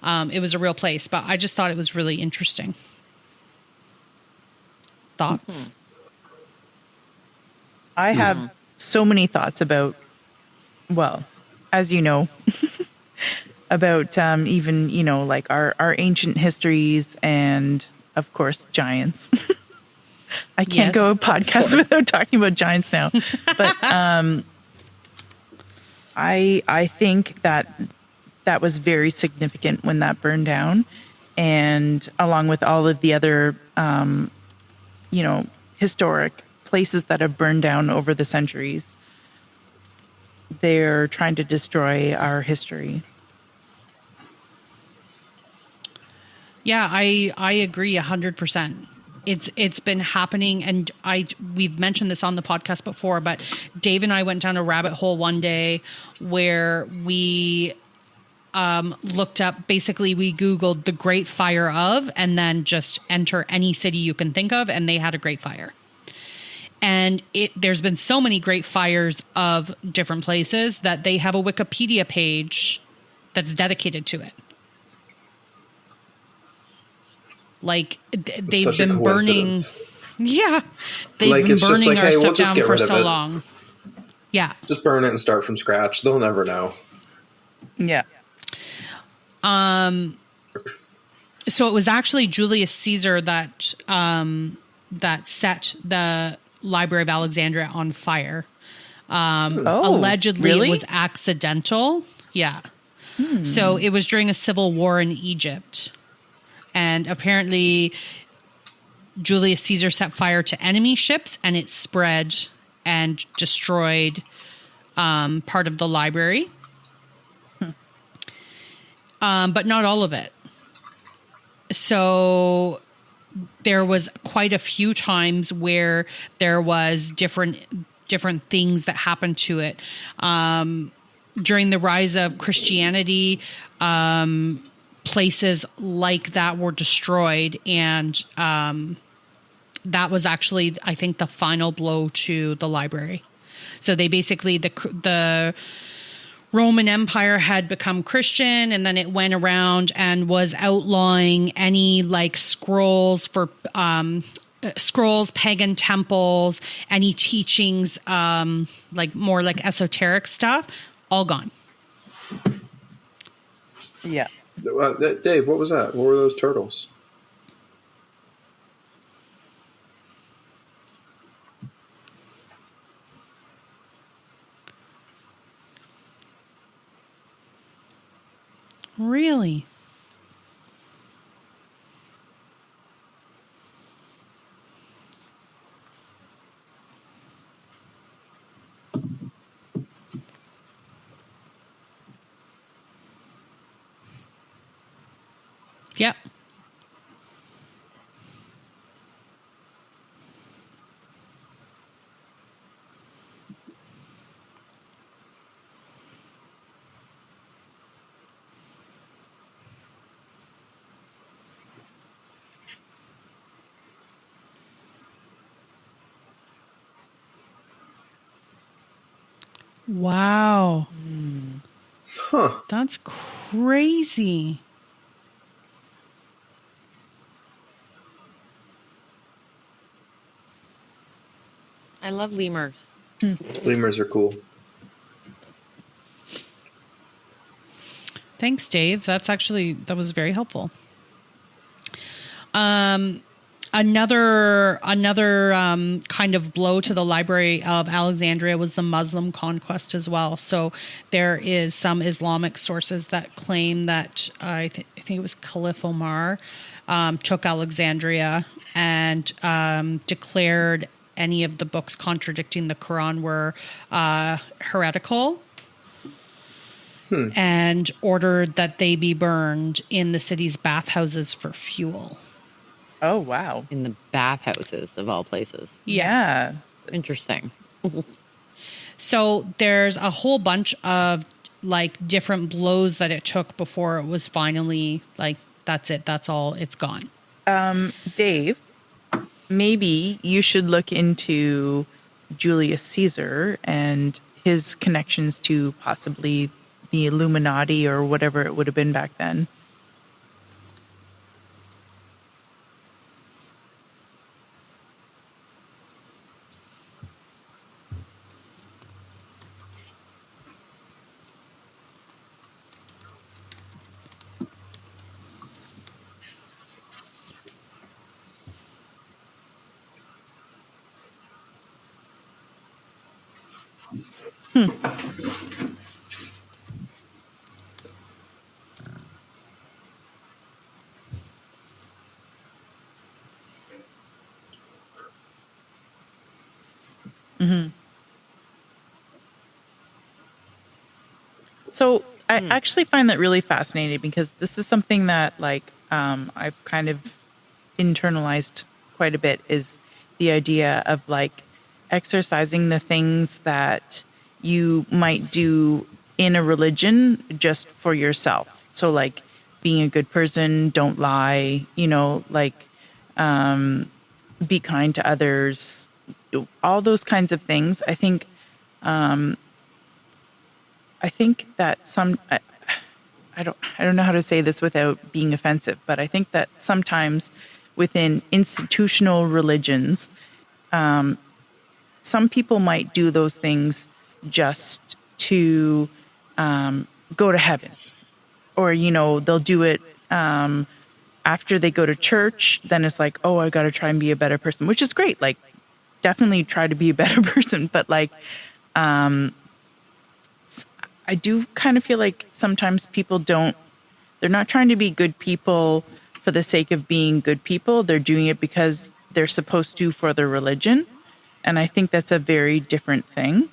It was a real place. But I just thought it was really interesting. Thoughts? I have so many thoughts about, well, as you know, about even, like our ancient histories and, of course, giants. I can't Yes, go a of podcast without talking about giants now. But I think that was very significant when that burned down. And along with all of the other, historic places that have burned down over the centuries, they're trying to destroy our history. Yeah, I agree 100%. It's been happening, and we've mentioned this on the podcast before, but Dave and I went down a rabbit hole one day where we looked up, basically we Googled the Great Fire of, and then just enter any city you can think of, and they had a Great Fire. And there's been so many great fires of different places that they have a Wikipedia page that's dedicated to it. Like they've Such a been burning. coincidence. Yeah. They've Like, been it's just burning like, our hey, we'll stuff just down get for rid of so it. long. Yeah. Just burn it and start from scratch. They'll never know. Yeah. So it was actually Julius Caesar that set the Library of Alexandria on fire. Allegedly, really? it was accidental. Yeah. So it was during a civil war in Egypt. And apparently, Julius Caesar set fire to enemy ships, and it spread and destroyed part of the library. But not all of it. So there was quite a few times where there was different things that happened to it. During the rise of Christianity, places like that were destroyed, and that was actually, I think, the final blow to the library. So they basically, the Roman Empire had become Christian, and then it went around and was outlawing any like scrolls, pagan temples, any teachings, like more like esoteric stuff, all gone. Yeah. Dave, what was that? What were those turtles? Really? Yep. Wow. Huh. That's crazy. I love lemurs. Lemurs are cool. Thanks, Dave. That was very helpful. Another kind of blow to the Library of Alexandria was the Muslim conquest as well. So there is some Islamic sources that claim that I think it was Caliph Omar took Alexandria and declared any of the books contradicting the Quran were heretical. And ordered that they be burned in the city's bathhouses for fuel. Oh, wow. In the bathhouses of all places. Yeah. Interesting. So there's a whole bunch of like different blows that it took before it was finally like, that's it. That's all. It's gone. Dave, maybe you should look into Julius Caesar and his connections to possibly the Illuminati or whatever it would have been back then. So I actually find that really fascinating because this is something that I've kind of internalized quite a bit, is the idea of like exercising the things that you might do in a religion just for yourself. So like being a good person, don't lie, be kind to others, all those kinds of things. I think that I don't know how to say this without being offensive, but I think that sometimes within institutional religions, some people might do those things just to go to heaven, or they'll do it after they go to church. Then it's like, oh, I got to try and be a better person, which is great. Like, definitely try to be a better person, but like, I do kind of feel like sometimes people they're not trying to be good people for the sake of being good people. They're doing it because they're supposed to for their religion. And I think that's a very different thing.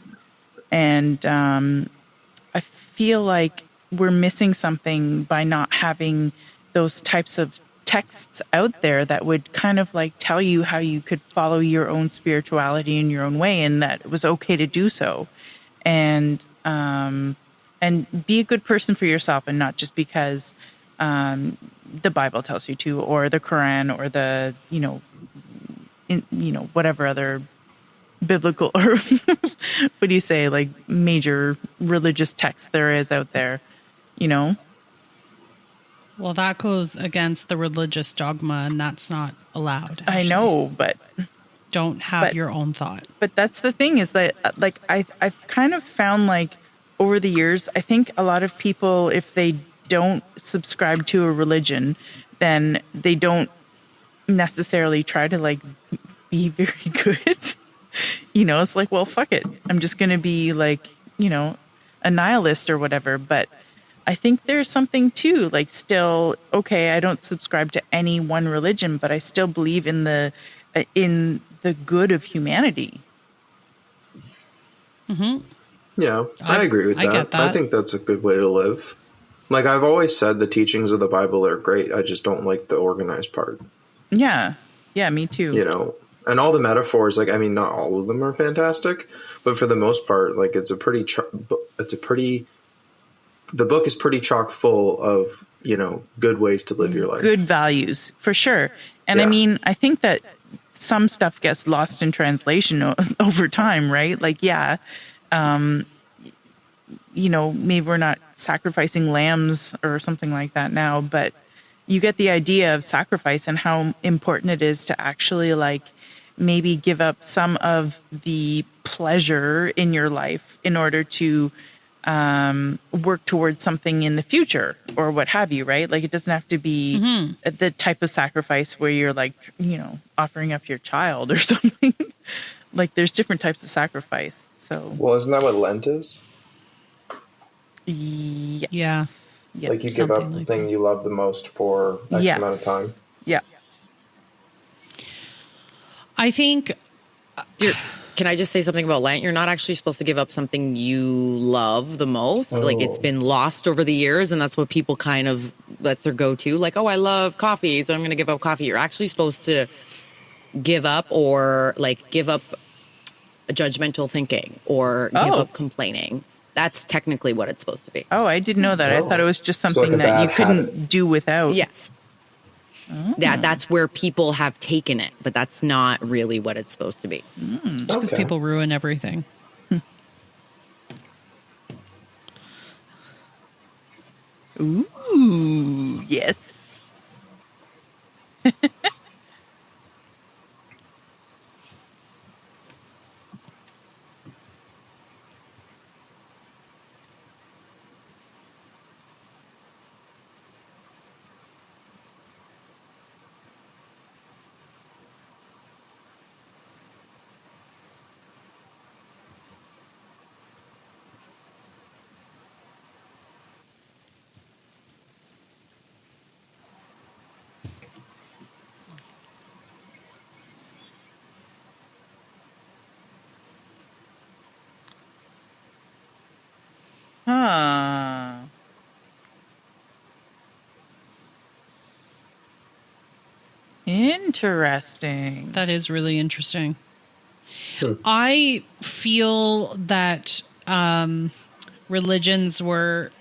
And I feel like we're missing something by not having those types of texts out there that would kind of like tell you how you could follow your own spirituality in your own way, and that it was okay to do so. And be a good person for yourself, and not just because the Bible tells you to, or the Quran, or the whatever other biblical or what do you say, like major religious text there is out there. Well, that goes against the religious dogma, and that's not allowed. I actually. know, but Don't have your own thought. But that's the thing, is that like I've kind of found, like, over the years, I think a lot of people, if they don't subscribe to a religion, then they don't necessarily try to like be very good. It's like, well, fuck it, I'm just gonna be like, a nihilist or whatever. But I think there's something too, like, still, okay, I don't subscribe to any one religion, but I still believe in the good of humanity. Mm-hmm. Yeah, I agree with that. I get that. I think that's a good way to live. Like, I've always said the teachings of the Bible are great. I just don't like the organized part. Yeah, me too. And all the metaphors, like, I mean, not all of them are fantastic, but for the most part, like, the book is pretty chock full of, good ways to live your life. Good values, for sure. And Yeah. I mean, I think that some stuff gets lost in translation over time, right? Like, yeah, maybe we're not sacrificing lambs or something like that now, but you get the idea of sacrifice and how important it is to actually, like, maybe give up some of the pleasure in your life in order to work towards something in the future, or what have you, right? Like, it doesn't have to be the type of sacrifice where you're like, offering up your child or something. Like, there's different types of sacrifice. So, Well, isn't that what Lent is? yes. Yeah. Yep. Like, you give up Something the like thing that. you love the most for X Yes. amount of time. Yeah. I think Can I just say something about Lent? You're not actually supposed to give up something you love the most. Like, it's been lost over the years, and that's what people kind of, that's their go-to. Like, oh, I love coffee, so I'm going to give up coffee. You're actually supposed to give up judgmental thinking, or give up complaining. That's technically what it's supposed to be. Oh, I didn't know that. I thought it was just like something a that you bad couldn't habit. do without. Yes. That's where people have taken it, but that's not really what it's supposed to be. because people ruin everything. Ooh, yes. Interesting. That is really interesting. I feel that religions have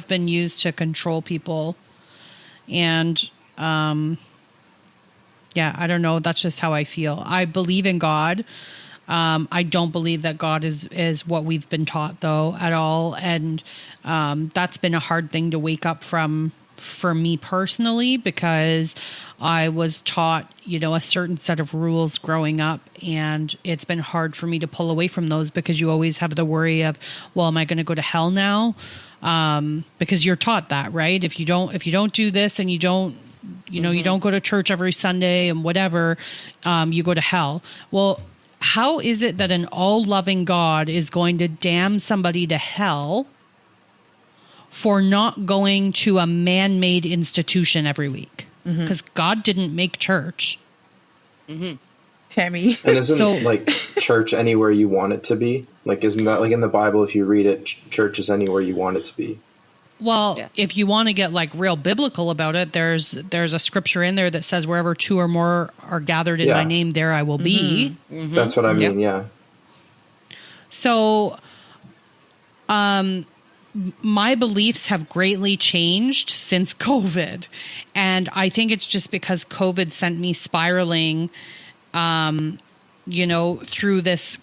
been used to control people. And I don't know. That's just how I feel. I believe in God. I don't believe that God is what we've been taught, though, at all. And that's been a hard thing to wake up from for me personally, because I was taught, a certain set of rules growing up, and it's been hard for me to pull away from those, because you always have the worry of, well, am I going to go to hell now? Because you're taught that, right? If you don't do this, and you don't, you don't go to church every Sunday and whatever, you go to hell. Well, how is it that an all-loving God is going to damn somebody to hell for not going to a man-made institution every week? Because God didn't make church. Tammy. And isn't church anywhere you want it to be? Like, isn't that like in the Bible? If you read it, church is anywhere you want it to be. Well, Yes. if you want to get real biblical about it, there's a scripture in there that says, wherever two or more are gathered in my name, there I will be. That's what I mean. Yeah. So, my beliefs have greatly changed since COVID. And I think it's just because COVID sent me spiraling, through this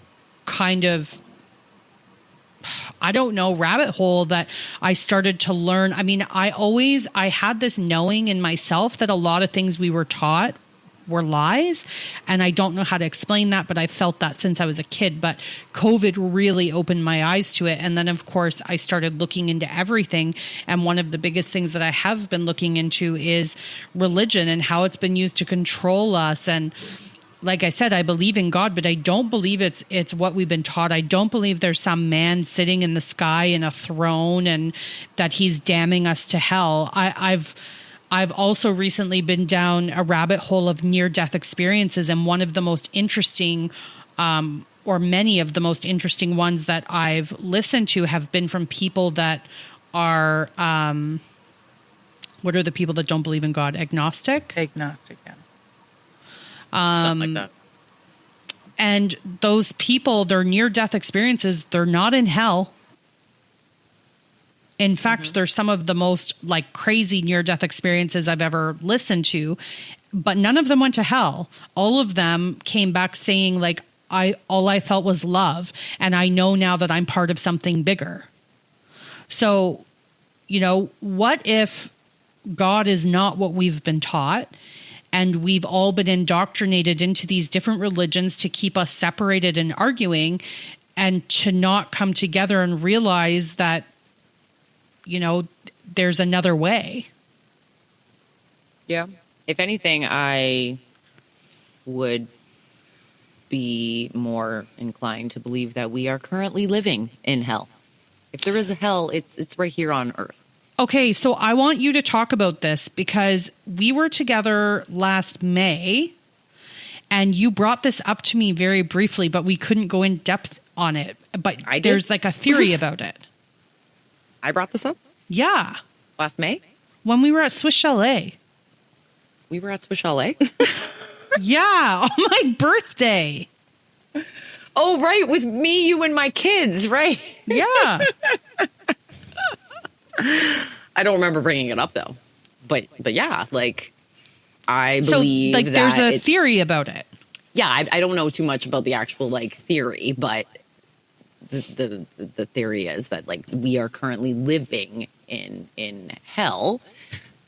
kind of, I don't know, rabbit hole that I started to learn. I mean, I had this knowing in myself that a lot of things we were taught were lies. And I don't know how to explain that, but I felt that since I was a kid. But COVID really opened my eyes to it. And then, of course, I started looking into everything. And one of the biggest things that I have been looking into is religion and how it's been used to control us. And like I said, I believe in God, but I don't believe it's what we've been taught. I don't believe there's some man sitting in the sky in a throne and that he's damning us to hell. I've also recently been down a rabbit hole of near-death experiences, and one of the most interesting, or many of the most interesting ones that I've listened to have been from people that are, what are the people that don't believe in God? Agnostic? Agnostic, yeah. Something like that. And those people, their near-death experiences, they're not in hell. In fact, they're some of the most crazy near-death experiences I've ever listened to, but none of them went to hell. All of them came back saying all I felt was love. And I know now that I'm part of something bigger. So, what if God is not what we've been taught? And we've all been indoctrinated into these different religions to keep us separated and arguing, and to not come together and realize that, there's another way. Yeah. If anything, I would be more inclined to believe that we are currently living in hell. If there is a hell, it's right here on Earth. Okay, so I want you to talk about this, because we were together last May and you brought this up to me very briefly, but we couldn't go in depth on it. But there's a theory about it. I brought this up Yeah. last May. When we were at Swiss Chalet. We were at Swiss Chalet. Yeah, on my birthday. Oh, right. With me, you, and my kids, right? Yeah. I don't remember bringing it up, though. But yeah, I believe that there's a theory about it. Yeah, I don't know too much about the actual theory, but the theory is that we are currently living in hell,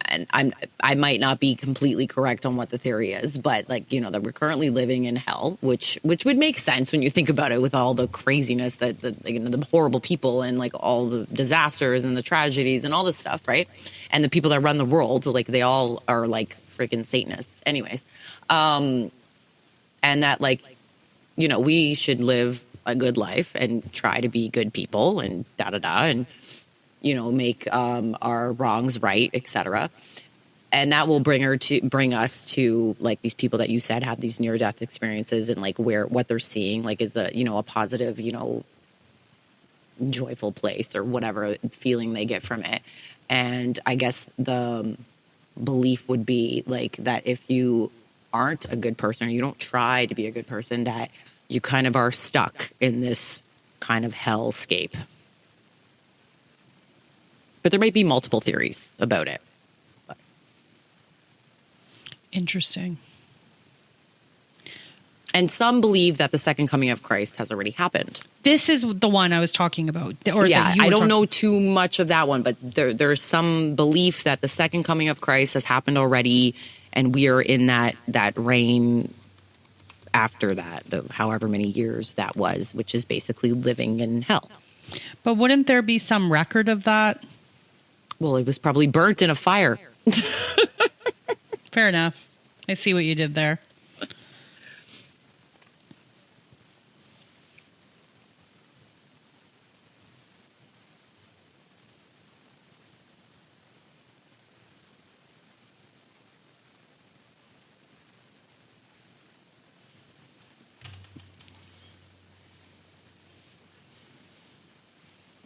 and I might not be completely correct on what the theory is, but that we're currently living in hell, which would make sense when you think about it, with all the craziness that the horrible people and all the disasters and the tragedies and all this stuff, right? And the people that run the world, they all are freaking Satanists, anyways. And that we should live a good life and try to be good people and and make our wrongs right, etc. And that will bring us to these people that you said have these near-death experiences, and what they're seeing is a positive, joyful place or whatever feeling they get from it. And I guess belief would be like that if you aren't a good person or you don't try to be a good person, that you kind of are stuck in this kind of hellscape. But there might be multiple theories about it. Interesting. And some believe that the second coming of Christ has already happened. This is the one I was talking about. Or Yeah, that you I were don't talking- know too much of that one, but there's some belief that the second coming of Christ has happened already, and we are in that reign after that, however many years that was, which is basically living in hell. But wouldn't there be some record of that? Well, it was probably burnt in a fire. Fair enough. I see what you did there.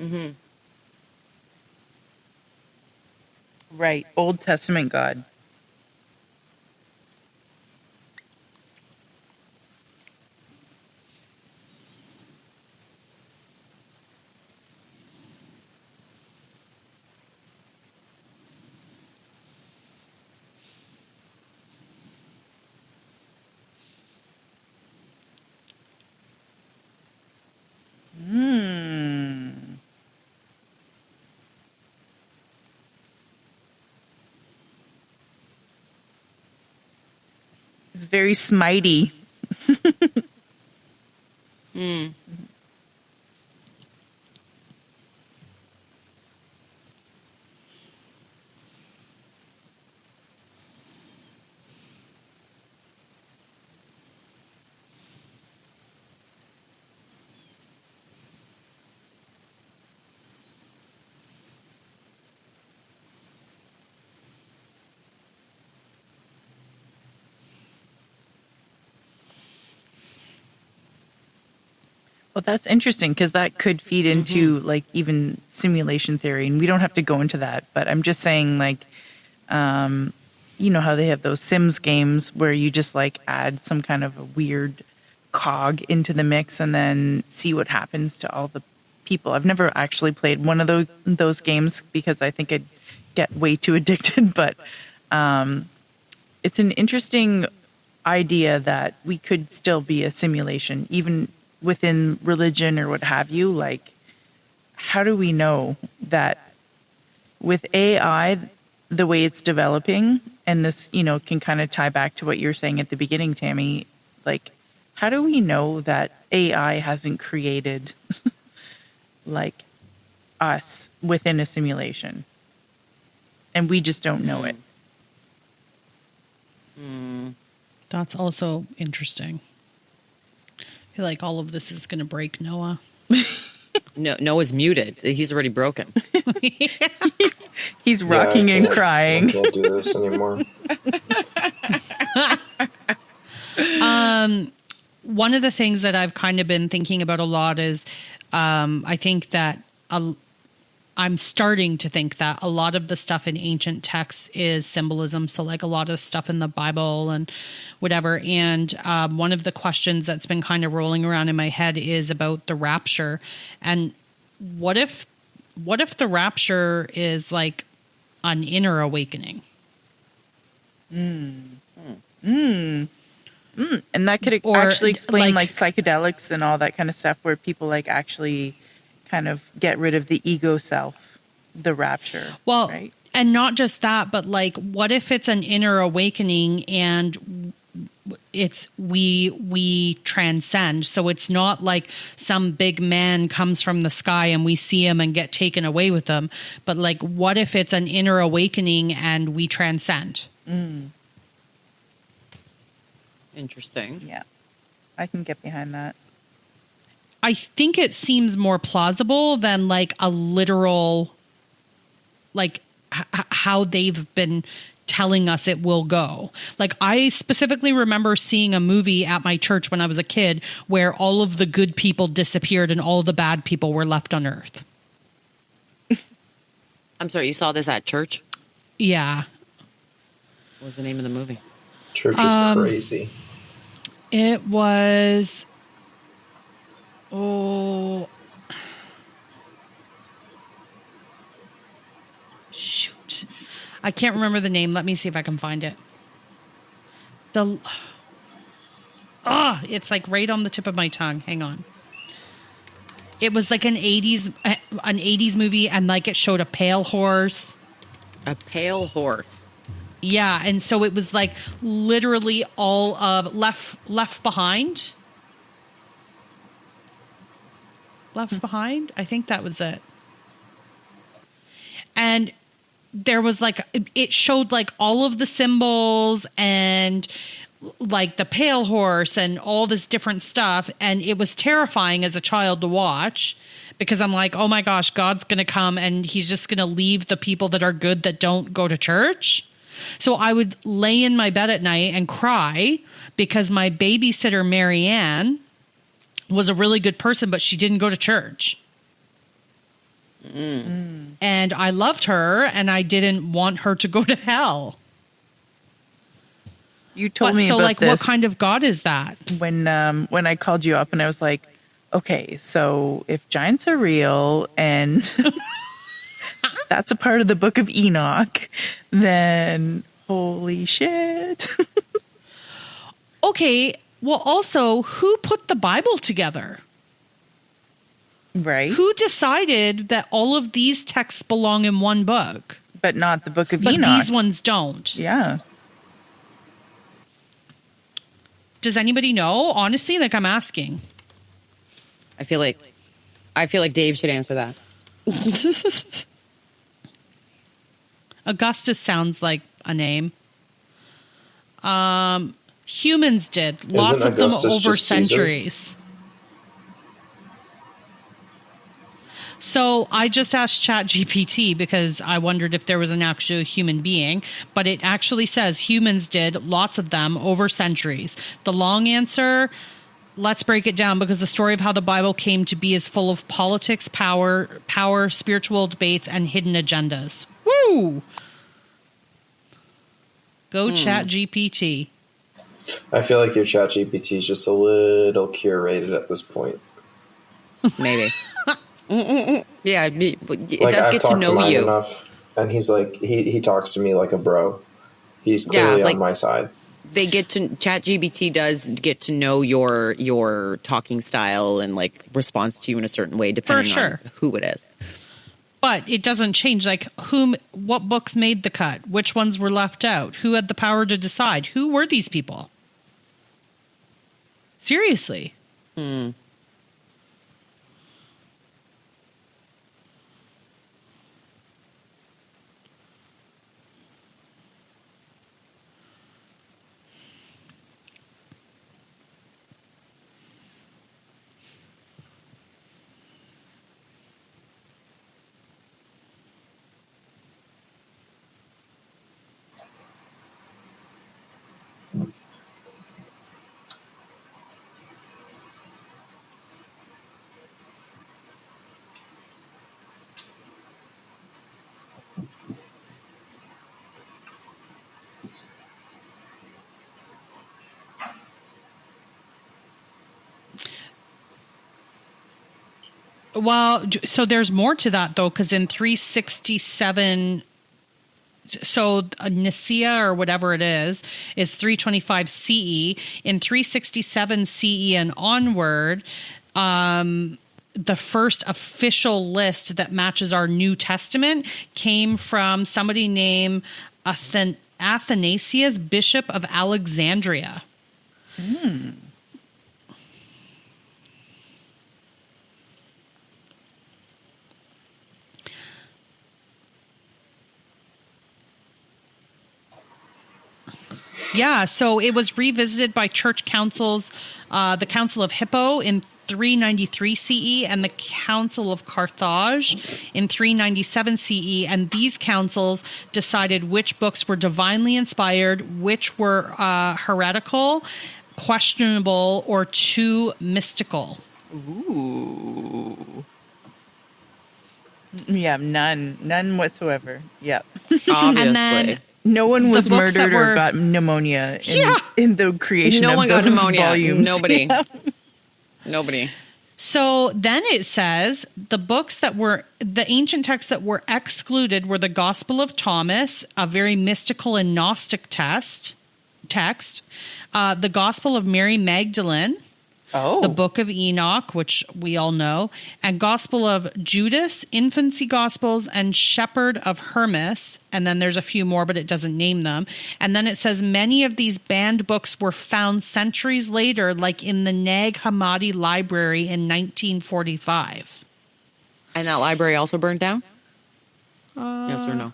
Mm-hmm. Right. Old Testament God. It's very smitey. Well, that's interesting because that could feed into like even simulation theory, and we don't have to go into that. But I'm just saying, like, you know how they have those Sims games where you just like add some kind of a weird cog into the mix and then see what happens to all the people. I've never actually played one of those games because I think I'd get way too addicted. But it's an interesting idea that we could still be a simulation, even within religion or what have you. Like, how do we know that with AI, the way it's developing, and this, you know, can kind of tie back to what you were saying at the beginning, Tammy, like, how do we know that AI hasn't created like us within a simulation and we just don't know it? That's also interesting. I feel like all of this is going to break Noah. No, Noah's muted. He's already broken. He's rocking and I crying. can't do this anymore. One of the things that I've kind of been thinking about a lot is I think that I'm starting to think that a lot of the stuff in ancient texts is symbolism. So like a lot of stuff in the Bible and whatever. And one of the questions that's been kind of rolling around in my head is about the rapture. And what if the rapture is like an inner awakening? And that could Or, actually explain like- like psychedelics and all that kind of stuff where people like actually kind of get rid of the ego self, the rapture. Well, right? and not just that, but like, what if it's an inner awakening and it's we transcend? So it's not like some big man comes from the sky and we see him and get taken away with him, but like, what if it's an inner awakening and we transcend? Interesting. Yeah. I can get behind that. I think it seems more plausible than like a literal, like how they've been telling us it will go. Like, I specifically remember seeing a movie at my church when I was a kid where all of the good people disappeared and all the bad people were left on earth. I'm sorry, you saw this at church? Yeah. What was the name of the movie? Church is crazy. It was. Oh. Shoot. I can't remember the name. Let me see if I can find it. It's like right on the tip of my tongue. Hang on. It was like an 80s movie, and like it showed a pale horse. A Pale Horse. Yeah, and so it was like literally all of Left Behind. Left Behind? I think that was it. And there was like, it showed like all of the symbols and like the pale horse and all this different stuff. And it was terrifying as a child to watch because I'm like, oh my gosh, God's going to come and he's just going to leave the people that are good that don't go to church. So I would lay in my bed at night and cry because my babysitter, Marianne, was a really good person, but she didn't go to church. And I loved her and I didn't want her to go to hell. You told me so about like this what kind of God is that? when I called you up and I was like, okay, so if giants are real and that's a part of the book of Enoch, then holy shit. Okay, well also, who put the Bible together? Right? Who decided that all of these texts belong in one book, But not the book of but Enoch. these ones don't? Yeah. Does anybody know? Honestly, like I'm asking. I feel like Dave should answer that. Augustus sounds like a name. Humans did. Lots of them Augustus over just Caesar? centuries. So I just asked ChatGPT because I wondered if there was an actual human being, but it actually says humans did, lots of them, over centuries. The long answer, let's break it down because the story of how the Bible came to be is full of politics, power, spiritual debates, and hidden agendas. Woo! Go ChatGPT. I feel like your chat GPT is just a little curated at this point. Maybe. Yeah, it Like, does I've get to talked know mine you. enough, and he's like, he talks to me like a bro. He's Yeah, clearly like- on my side. They get to ChatGPT does get to know your talking style and like responds to you in a certain way depending sure. on who it is. But it doesn't change, like, what books made the cut? Which ones were left out? Who had the power to decide? Who were these people? Seriously. Well, so there's more to that, though, because in 367, so Nicaea or whatever it is 325 CE. In 367 CE and onward, the first official list that matches our New Testament came from somebody named Athanasius, Bishop of Alexandria. Yeah, so it was revisited by church councils, the Council of Hippo in 393 CE and the Council of Carthage in 397 CE. And these councils decided which books were divinely inspired, which were heretical, questionable, or too mystical. Ooh. Yeah, none whatsoever. Yep. Obviously. And then No one was The books that murdered or were- got pneumonia Yeah. in the creation No of one got those pneumonia. volumes. Nobody. Nobody. So then it says the ancient texts that were excluded were the Gospel of Thomas, a very mystical and Gnostic text, the Gospel of Mary Magdalene, Oh. the Book of Enoch, which we all know, and Gospel of Judas, Infancy Gospels, and Shepherd of Hermas. And then there's a few more, but it doesn't name them. And then it says many of these banned books were found centuries later, like in the Nag Hammadi Library in 1945. And that library also burned down? Yes or no?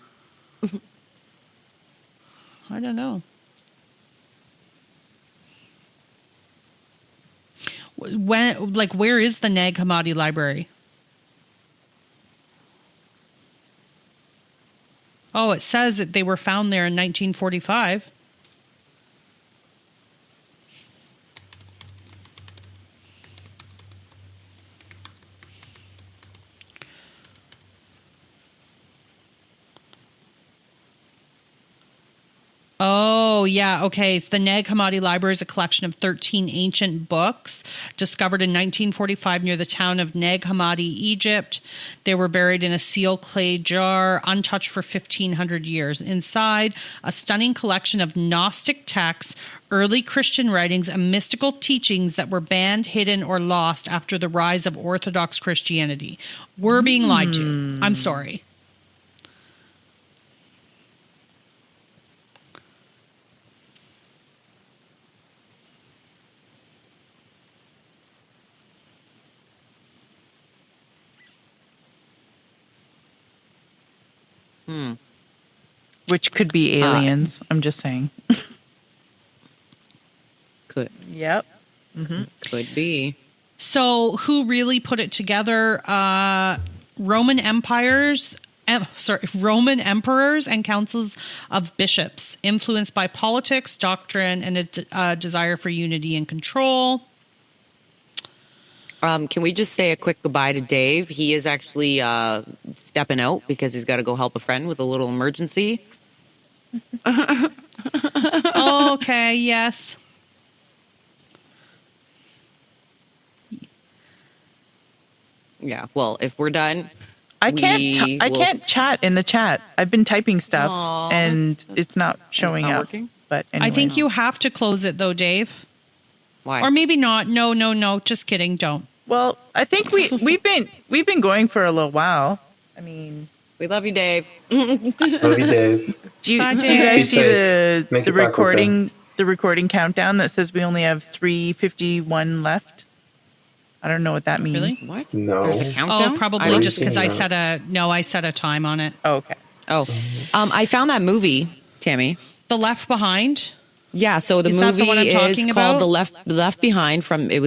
I don't know. Where is the Nag Hammadi Library? Oh, it says that they were found there in 1945. Oh, yeah. Okay. So the Nag Hammadi Library is a collection of 13 ancient books discovered in 1945 near the town of Nag Hammadi, Egypt. They were buried in a seal clay jar, untouched for 1,500 years. Inside, a stunning collection of Gnostic texts, early Christian writings, and mystical teachings that were banned, hidden, or lost after the rise of Orthodox Christianity. We're being lied to. I'm sorry. Which could be aliens. I'm just saying. Could. Yep. Could be. So, who really put it together? Roman emperors and councils of bishops, influenced by politics, doctrine, and a desire for unity and control. Can we just say a quick goodbye to Dave? He is actually stepping out because he's got to go help a friend with a little emergency. Okay, yes. Yeah. Well, if we're done, I we will can't chat in the chat. I've been typing stuff Aw, and it's not showing not up. working? But anyway. I think you have to close it though, Dave. Why? Or maybe not. No. Just kidding. Don't. Well, I think we've been going for a little while. I mean, We love you, Dave. Love you, Dave. do you Bye, do Dave. you Be guys see safe. Make the it back recording countdown that says we only have 351 left? I don't know what that means. Really? What? No. There's a countdown? Oh, probably I don't- just because I seen that. set a time on it. Oh, okay. Oh, I found that movie, Tammy. The Left Behind. Yeah, so the Is that the movie one I'm is talking called about? The Left Behind. It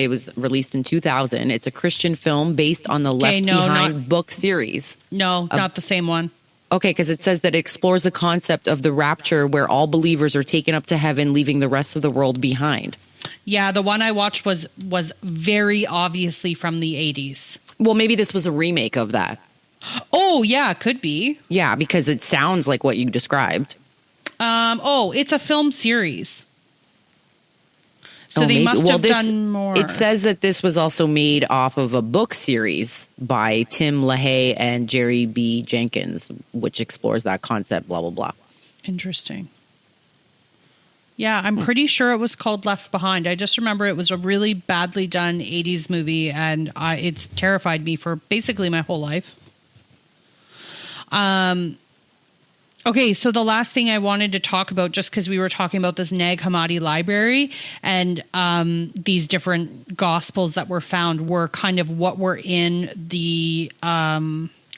was released in 2000. It's a Christian film based on the Okay, Left no, Behind not- book series. No, not the same one. Okay, because it says that it explores the concept of the rapture where all believers are taken up to heaven, leaving the rest of the world behind. Yeah, the one I watched was very obviously from the 80s. Well, maybe this was a remake of that. Oh, yeah, could be. Yeah, because it sounds like what you described. It's a film series. So Oh, they maybe. must Well, have this- done more. It says that this was also made off of a book series by Tim LaHaye and Jerry B. Jenkins, which explores that concept, blah, blah, blah. Interesting. Yeah, I'm pretty sure it was called Left Behind. I just remember it was a really badly done 80s movie, and it's terrified me for basically my whole life. Okay, so the last thing I wanted to talk about, just because we were talking about this Nag Hammadi library and these different gospels that were found, were kind of what were in the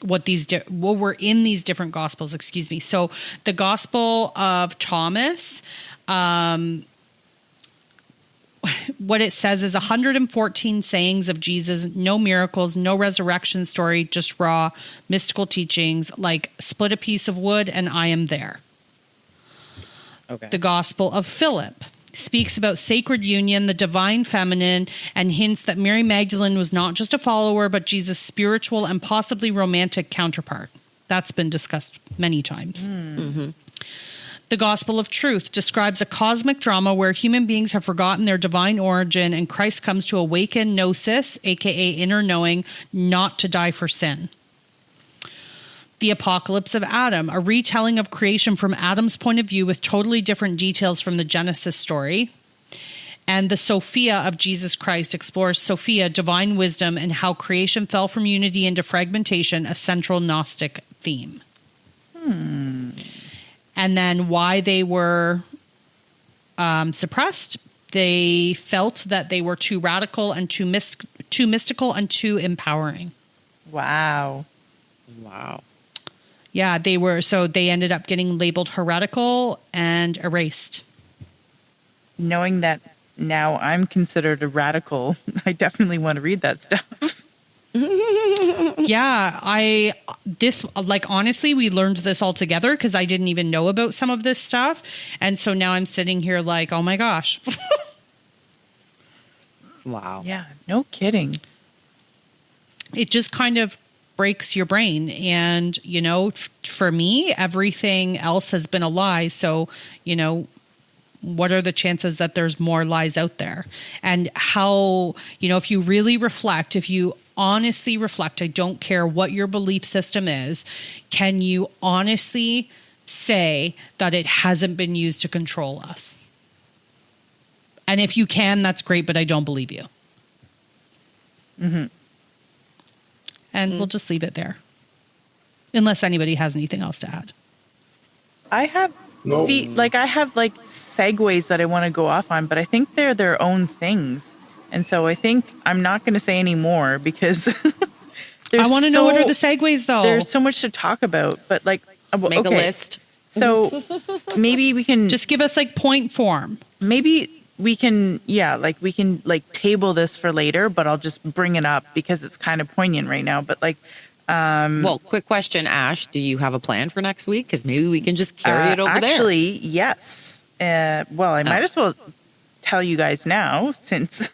what were in these different gospels. Excuse me. So the Gospel of Thomas. What it says is 114 sayings of Jesus, no miracles, no resurrection story, just raw mystical teachings like split a piece of wood and I am there. Okay. The Gospel of Philip speaks about sacred union, the divine feminine, and hints that Mary Magdalene was not just a follower, but Jesus' spiritual and possibly romantic counterpart. That's been discussed many times. The Gospel of Truth describes a cosmic drama where human beings have forgotten their divine origin and Christ comes to awaken gnosis, aka inner knowing, not to die for sin. The Apocalypse of Adam, a retelling of creation from Adam's point of view with totally different details from the Genesis story. And the Sophia of Jesus Christ explores Sophia, divine wisdom, and how creation fell from unity into fragmentation, a central Gnostic theme. And then why they were suppressed. They felt that they were too radical and too mystical and too empowering. Wow. Wow. Yeah, they were. So they ended up getting labeled heretical and erased. Knowing that now I'm considered a radical, I definitely want to read that stuff. Yeah, honestly, we learned this all together because I didn't even know about some of this stuff. And so now I'm sitting here like, oh my gosh. Wow. Yeah, no kidding. It just kind of breaks your brain. And, for me, everything else has been a lie. So, what are the chances that there's more lies out there? And how, if you really reflect, if you honestly reflect, I don't care what your belief system is, can you honestly say that it hasn't been used to control us? And if you can, that's great, but I don't believe you. Mm-hmm. And we'll just leave it there. Unless anybody has anything else to add. I have segues that I want to go off on, but I think they're their own things. And so I think I'm not going to say any more because I want to know what are the segues though. There's so much to talk about, but Make a list. So maybe we can just give us point form. Maybe we can, table this for later, but I'll just bring it up because it's kind of poignant right now. But well, quick question, Ash, do you have a plan for next week? Because maybe we can just carry it over there. Actually, yes. I might as well tell you guys now since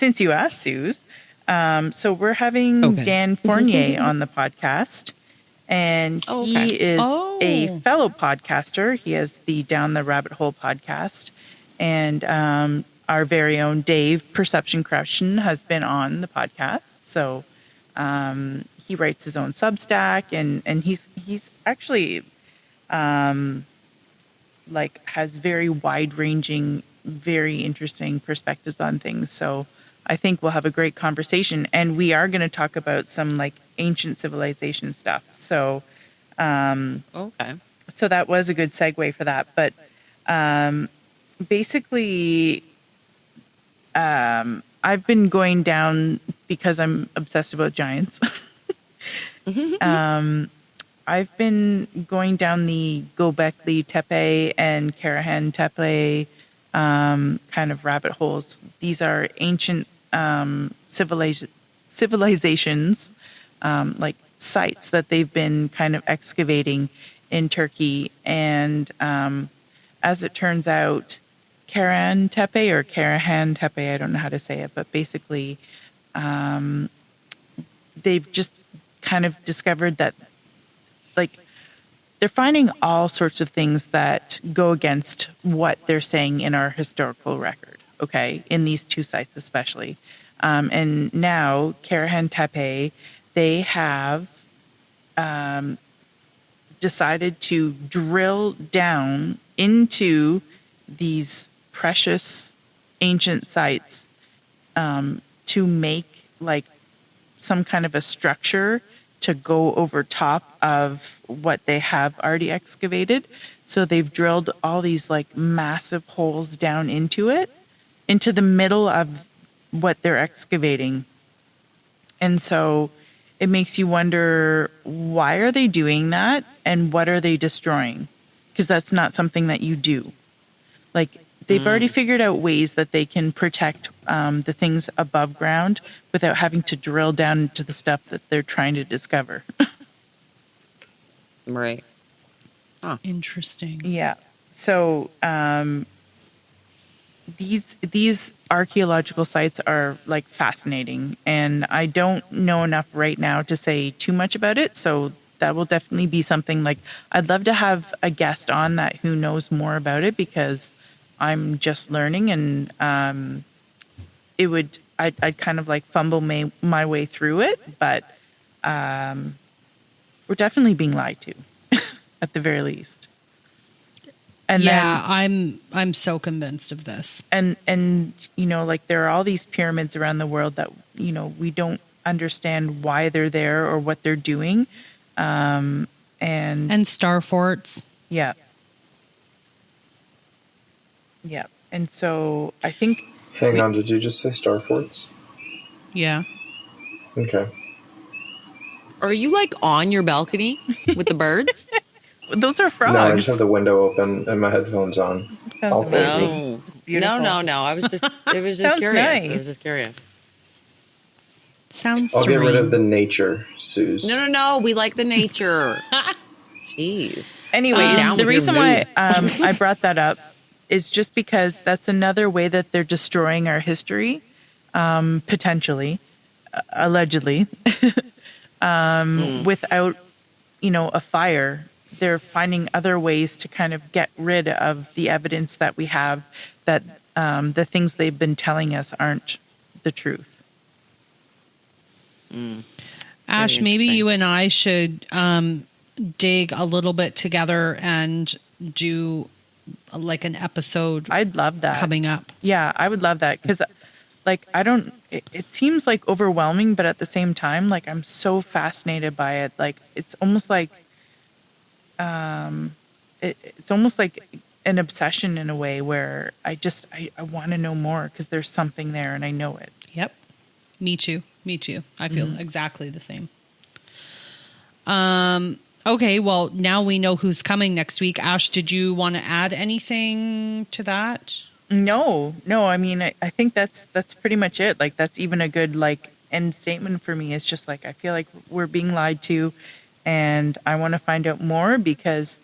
you asked, Suze. So we're having Dan Fournier on the podcast, and he is a fellow podcaster. He has the Down the Rabbit Hole podcast, and our very own Dave Perception Corruption has been on the podcast. So he writes his own Substack, and he's actually has very wide-ranging, very interesting perspectives on things. So I think we'll have a great conversation, and we are going to talk about some ancient civilization stuff. So, so that was a good segue for that. But basically, I've been going down because I'm obsessed about giants. I've been going down the Göbekli Tepe and Karahan Tepe kind of rabbit holes. These are ancient civilizations, sites that they've been kind of excavating in Turkey. And as it turns out, Karahan Tepe or Karahan Tepe, I don't know how to say it, but basically they've just kind of discovered that they're finding all sorts of things that go against what they're saying in our historical record, in these two sites especially. And now, Karahan Tepe, they have decided to drill down into these precious ancient sites to make some kind of a structure to go over top of what they have already excavated. So they've drilled all these massive holes down into it, into the middle of what they're excavating. And so it makes you wonder, why are they doing that and what are they destroying? Because that's not something that you do. They've already figured out ways that they can protect the things above ground without having to drill down into the stuff that they're trying to discover. Right. Oh. Interesting. Yeah. So these archaeological sites are fascinating, and I don't know enough right now to say too much about it. So that will definitely be something like I'd love to have a guest on that who knows more about it, because I'm just learning, and I'd kind of like fumble my way through it, but we're definitely being lied to at the very least. And yeah, I'm so convinced of this. and like there are all these pyramids around the world that we don't understand why they're there or what they're doing, and star forts. yeah, and so I think Hang on, did you just say star forts? Yeah. Okay. Are you like on your balcony with the birds? those are frogs. No, I just have the window open and my headphones on. Sounds All amazing. cozy. No, beautiful. no. It was just Sounds curious. nice. I was just curious. Sounds I'll get rid serene. of the nature, Suze. No. We like the nature. Jeez. Anyways, down the with your reason why mood. I brought that up is just because that's another way that they're destroying our history, potentially, allegedly, without, a fire. They're finding other ways to kind of get rid of the evidence that we have that the things they've been telling us aren't the truth. Ash, maybe interesting. you and I should dig a little bit together and do like an episode I'd love that. coming up. Yeah, I would love that, because it seems like overwhelming, but at the same time, like I'm so fascinated by it. Like it's almost like it's almost like an obsession in a way where I want to know more, because there's something there and I know it. Yep. Me too. I feel exactly the same. Okay, well, now we know who's coming next week. Ash, did you want to add anything to that? No. I mean, I think that's pretty much it. Like that's even a good like end statement for me. It's just like I feel like we're being lied to, and I want to find out more, because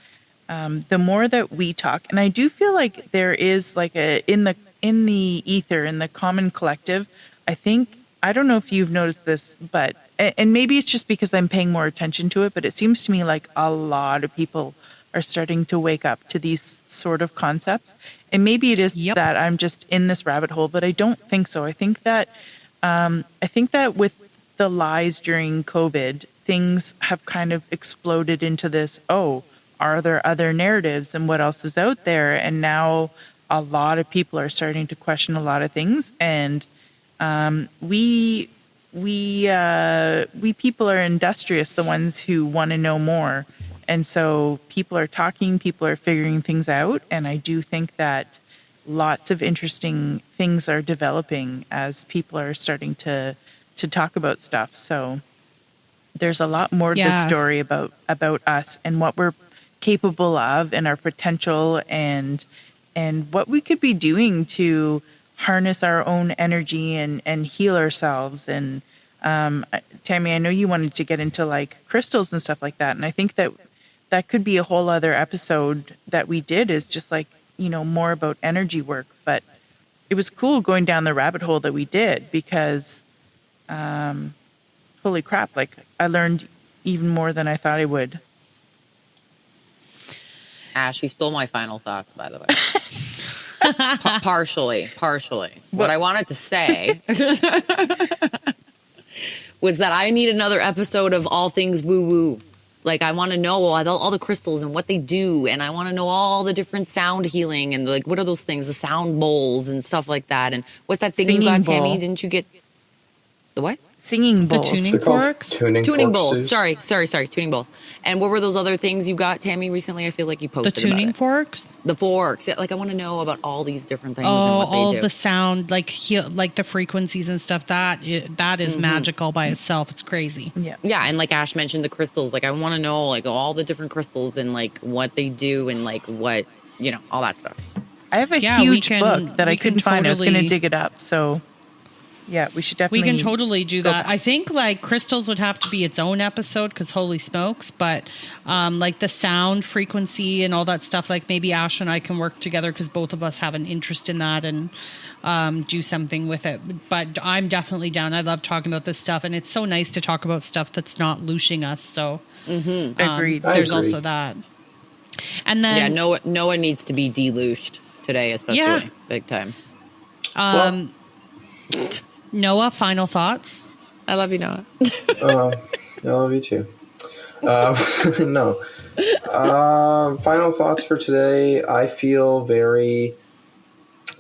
the more that we talk, and I do feel like there is like in the ether, in the common collective, I don't know if you've noticed this, but and maybe it's just because I'm paying more attention to it, but it seems to me like a lot of people are starting to wake up to these sort of concepts. And maybe it is Yep. that I'm just in this rabbit hole, but I don't think so. I think that with the lies during COVID, things have kind of exploded into this, are there other narratives and what else is out there? And now a lot of people are starting to question a lot of things. And we people are industrious, the ones who want to know more. And so people are talking, people are figuring things out. And I do think that lots of interesting things are developing as people are starting to talk about stuff. So there's a lot more to the Yeah. story about us and what we're capable of and our potential, and what we could be doing to harness our own energy and heal ourselves. And Tammy, I know you wanted to get into like crystals and stuff like that, and I think that could be a whole other episode that we did, is just like more about energy work. But it was cool going down the rabbit hole that we did, because holy crap, like I learned even more than I thought I would. Ash, you stole my final thoughts, by the way. Partially. What I wanted to say was that I need another episode of all things woo-woo. Like, I want to know all the crystals and what they do, and I want to know all the different sound healing, and like, what are those things? The sound bowls and stuff like that. And what's that thing you Singing got, Tammy? bowl. Didn't you get the what? Singing bowls. tuning They're called forks? tuning Tuning forks, bowls. Suze. Sorry, tuning bowls. And what were those other things you got, Tammy, recently? I feel like you The posted tuning about it. forks? The forks. Yeah, like, I want to know about all these different things and Oh, what they all do. of the sound, like the frequencies and stuff. That is magical by itself. It's crazy. Yeah. Yeah, and like Ash mentioned, the crystals. Like, I want to know like all the different crystals and like what they do and like what, all that stuff. I have a Yeah, we huge can- book that we I couldn't can find. I was going to totally- dig it up. So Yeah, we should We definitely. can totally do go that. I think like crystals would have to be its own episode because holy smokes. But like the sound frequency and all that stuff, like maybe Ash and I can work together because both of us have an interest in that and do something with it. But I'm definitely down. I love talking about this stuff. And it's so nice to talk about stuff that's not looshing us. So Agreed. there's agree. also that. And then Yeah, Noah needs to be delooshed today, especially. Yeah. Big time. Well, Noah, final thoughts? I love you, Noah. I love you too. No. Final thoughts for today. I feel very,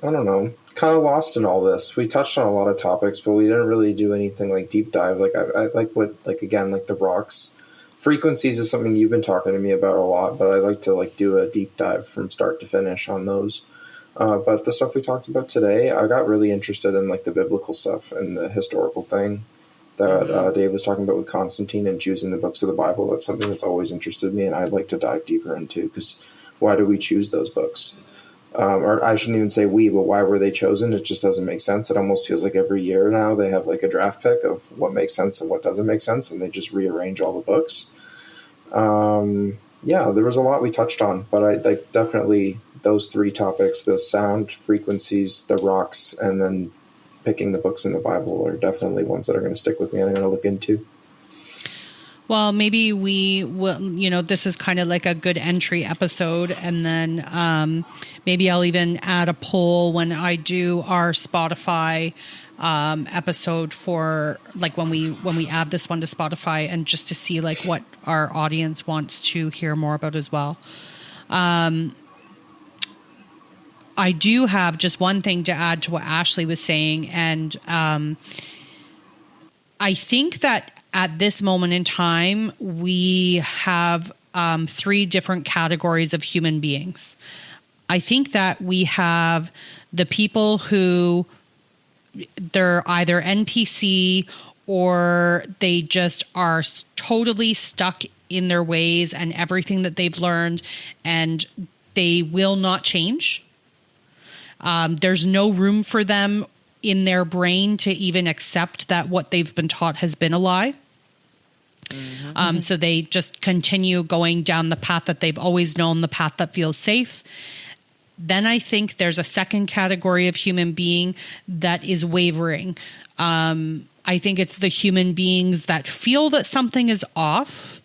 I don't know, kind of lost in all this. We touched on a lot of topics, but we didn't really do anything like deep dive. Like I like what, like again, like the rocks. Frequencies is something you've been talking to me about a lot, but I like to like do a deep dive from start to finish on those. But the stuff we talked about today, I got really interested in like the biblical stuff and the historical thing that Dave was talking about with Constantine and choosing the books of the Bible. That's something that's always interested me, and I'd like to dive deeper into because why do we choose those books? Or I shouldn't even say we, but why were they chosen? It just doesn't make sense. It almost feels like every year now they have like a draft pick of what makes sense and what doesn't make sense, and they just rearrange all the books. Yeah, there was a lot we touched on, but I like definitely those three topics: the sound, frequencies, the rocks, and then picking the books in the Bible are definitely ones that are going to stick with me and I'm going to look into. Well, maybe we will, this is kind of like a good entry episode. And then maybe I'll even add a poll when I do our Spotify episode for like when we add this one to Spotify and just to see like what our audience wants to hear more about as well. I do have just one thing to add to what Ashley was saying. And I think that at this moment in time, we have three different categories of human beings. I think that we have the people who they're either NPC or they just are totally stuck in their ways and everything that they've learned, and they will not change. There's no room for them in their brain to even accept that what they've been taught has been a lie. So they just continue going down the path that they've always known, the path that feels safe. Then I think there's a second category of human being that is wavering. I think it's the human beings that feel that something is off.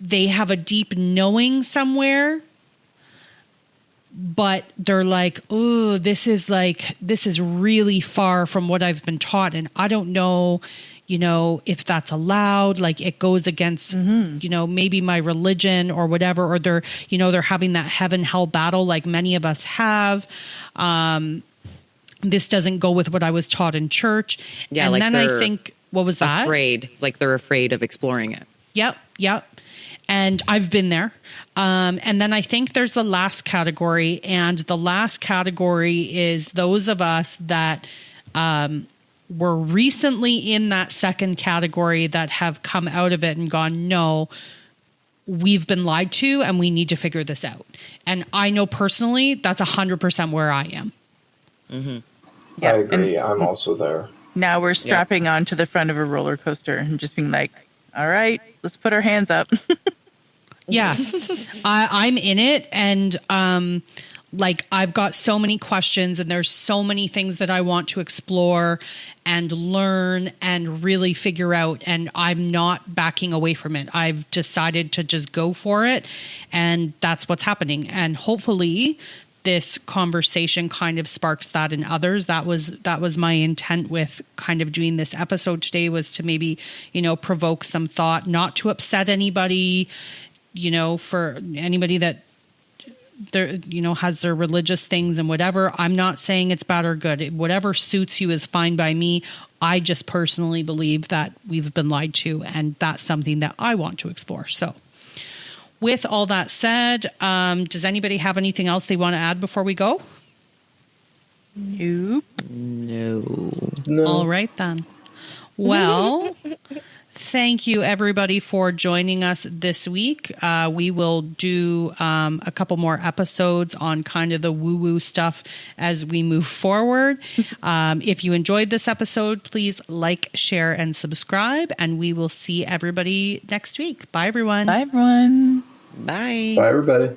They have a deep knowing somewhere, but they're like, oh, this is really far from what I've been taught. And I don't know, if that's allowed, like it goes against, maybe my religion or whatever, or they're having that heaven hell battle like many of us have. This doesn't go with what I was taught in church. Yeah, and like then I think, what was that? Like they're afraid of exploring it. Yep. And I've been there. And then I think there's the last category. And the last category is those of us that were recently in that second category that have come out of it and gone, no, we've been lied to and we need to figure this out. And I know personally that's 100% where I am. Mm-hmm. Yeah, I agree. I'm also there. Now we're strapping onto the front of a roller coaster and just being like, all right, let's put our hands up. Yeah, I'm in it. And I've got so many questions and there's so many things that I want to explore and learn and really figure out. And I'm not backing away from it. I've decided to just go for it. And that's what's happening. And hopefully this conversation kind of sparks that in others. That was my intent with kind of doing this episode today, was to maybe, provoke some thought, not to upset anybody, for anybody that there, has their religious things and whatever. I'm not saying it's bad or good. Whatever suits you is fine by me. I just personally believe that we've been lied to, and that's something that I want to explore. So with all that said, does anybody have anything else they want to add before we go? Nope. No. No. All right, then. Well, thank you, everybody, for joining us this week. We will do a couple more episodes on kind of the woo-woo stuff as we move forward. If you enjoyed this episode, please like, share, and subscribe, and we will see everybody next week. Bye, everyone. Bye, everyone. Bye. Bye, everybody.